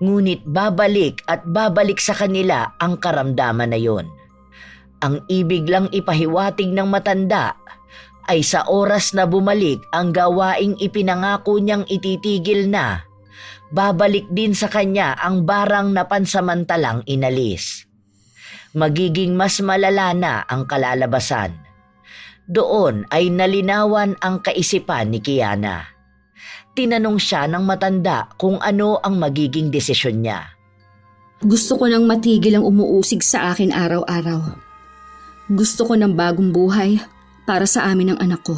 ngunit babalik at babalik sa kanila ang karamdaman na yon. Ang ibig lang ipahiwatig ng matanda ay sa oras na bumalik ang gawaing ipinangako niyang ititigil na, babalik din sa kanya ang barang na pansamantalang inalis. Magiging mas malala na ang kalalabasan. Doon ay nalinawan ang kaisipan ni Kiana. Tinanong siya ng matanda kung ano ang magiging desisyon niya. Gusto ko nang matigil ang umuusig sa akin araw-araw. Gusto ko ng bagong buhay para sa amin ng anak ko.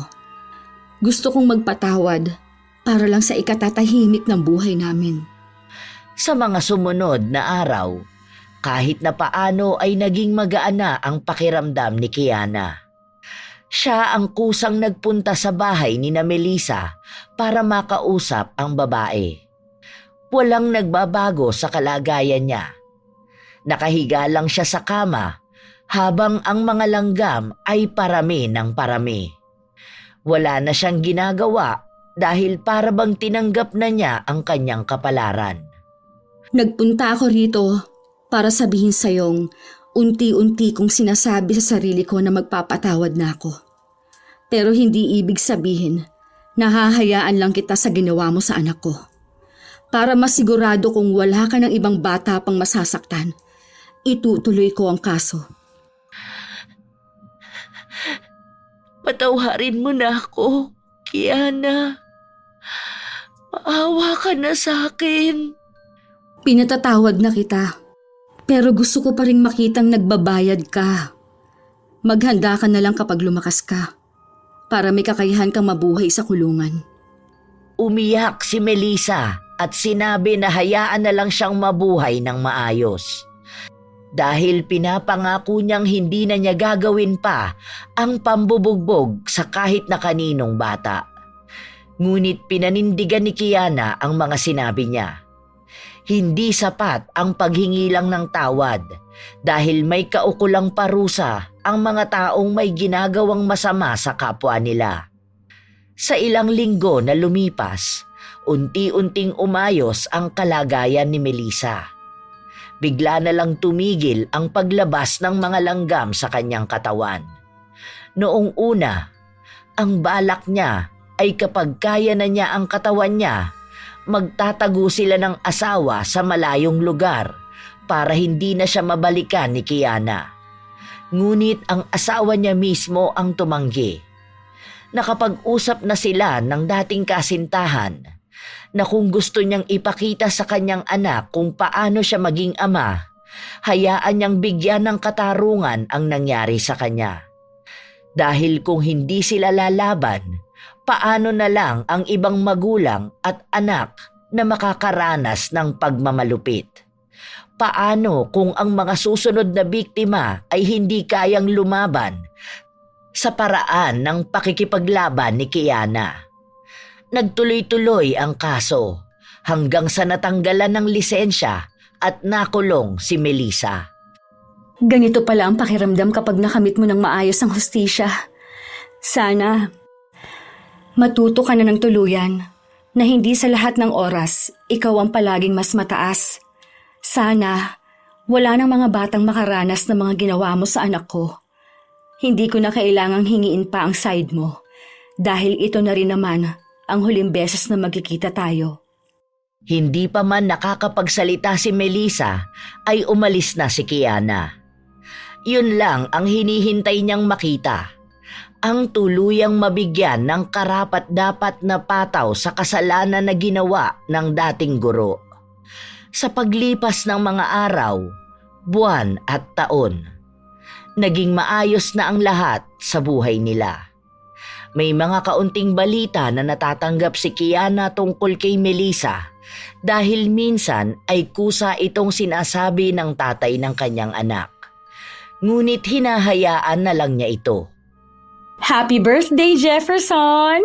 Gusto kong magpatawad para lang sa ikatatahimik ng buhay namin. Sa mga sumunod na araw, kahit na paano ay naging magaan na ang pakiramdam ni Kiana. Siya ang kusang nagpunta sa bahay ni na Melissa para makausap ang babae. Walang nagbabago sa kalagayan niya. Nakahiga lang siya sa kama habang ang mga langgam ay parami ng parami. Wala na siyang ginagawa dahil para bang tinanggap na niya ang kanyang kapalaran. Nagpunta ako rito para sabihin sa'yong unti-unti kong sinasabi sa sarili ko na magpapatawad na ako. Pero hindi ibig sabihin na hahayaan lang kita sa ginawa mo sa anak ko. Para masigurado kung wala ka ng ibang bata pang masasaktan, itutuloy ko ang kaso. Patawarin mo na ako, Kiana. Maawa ka na sa akin. Pinatatawad na kita, pero gusto ko pa rin makitang nagbabayad ka. Maghanda ka na lang kapag lumakas ka, para may kakayahan kang mabuhay sa kulungan. Umiyak si Melissa at sinabi na hayaan na lang siyang mabuhay ng maayos. Dahil pinapangako niyang hindi na niya gagawin pa ang pambubugbog sa kahit na kaninong bata. Ngunit pinanindigan ni Kiana ang mga sinabi niya. Hindi sapat ang paghingi lang ng tawad dahil may kaukulang parusa ang mga taong may ginagawang masama sa kapwa nila. Sa ilang linggo na lumipas, unti-unting umayos ang kalagayan ni Melissa. Bigla na lang tumigil ang paglabas ng mga langgam sa kanyang katawan. Noong una, ang balak niya ay kapag kaya na niya ang katawan niya, magtatago sila ng asawa sa malayong lugar para hindi na siya mabalikan ni Kiana. Ngunit ang asawa niya mismo ang tumanggi. Nakapag-usap na sila ng dating kasintahan na kung gusto niyang ipakita sa kanyang anak kung paano siya maging ama, hayaan niyang bigyan ng katarungan ang nangyari sa kanya. Dahil kung hindi sila lalaban, paano na lang ang ibang magulang at anak na makakaranas ng pagmamalupit? Paano kung ang mga susunod na biktima ay hindi kayang lumaban sa paraan ng pakikipaglaban ni Kiana? Nagtuloy-tuloy ang kaso hanggang sa natanggalan ng lisensya at nakulong si Melissa. Ganito pala ang pakiramdam kapag nakamit mo ng maayos ang hustisya. Sana matuto ka na ng tuluyan na hindi sa lahat ng oras ikaw ang palaging mas mataas. Sana wala nang mga batang makaranas ng mga ginawa mo sa anak ko. Hindi ko na kailangang hingiin pa ang side mo dahil ito na rin naman ang huling beses na magkikita tayo. Hindi pa man nakakapagsalita si Melissa ay umalis na si Kiana. Yun lang ang hinihintay niyang makita. Ang tuluyang mabigyan ng karapat-dapat na pataw sa kasalanan na ginawa ng dating guro. Sa paglipas ng mga araw, buwan at taon, naging maayos na ang lahat sa buhay nila. May mga kaunting balita na natatanggap si Kiana tungkol kay Melissa dahil minsan ay kusa itong sinasabi ng tatay ng kanyang anak. Ngunit hinahayaan na lang niya ito. Happy birthday, Jefferson!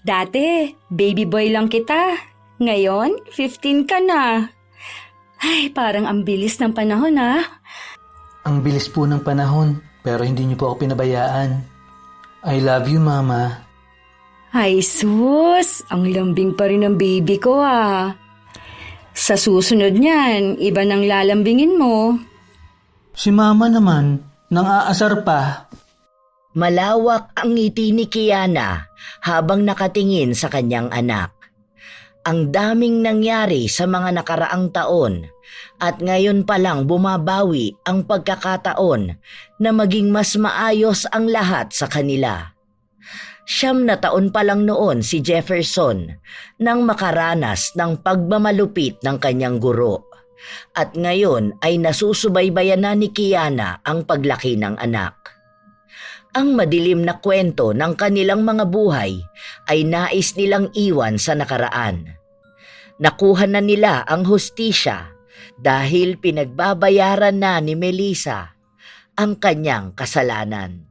Dati, baby boy lang kita. Ngayon, 15 ka na. Ay, parang ang bilis ng panahon, ha? Ang bilis po ng panahon, pero hindi niyo po ako pinabayaan. I love you, Mama. Ay, sus! Ang lambing pa rin ng baby ko, ha? Sa susunod niyan, iba nang lalambingin mo. Si Mama naman, nang aasar pa. Malawak ang ngiti ni Kiana habang nakatingin sa kanyang anak. Ang daming nangyari sa mga nakaraang taon at ngayon pa lang bumabawi ang pagkakataon na maging mas maayos ang lahat sa kanila. 9 na taon pa lang noon si Jefferson nang makaranas ng pagmamalupit ng kanyang guro. At ngayon ay nasusubaybayan na ni Kiana ang paglaki ng anak. Ang madilim na kwento ng kanilang mga buhay ay nais nilang iwan sa nakaraan. Nakuha na nila ang hustisya dahil pinagbabayaran na ni Melissa ang kanyang kasalanan.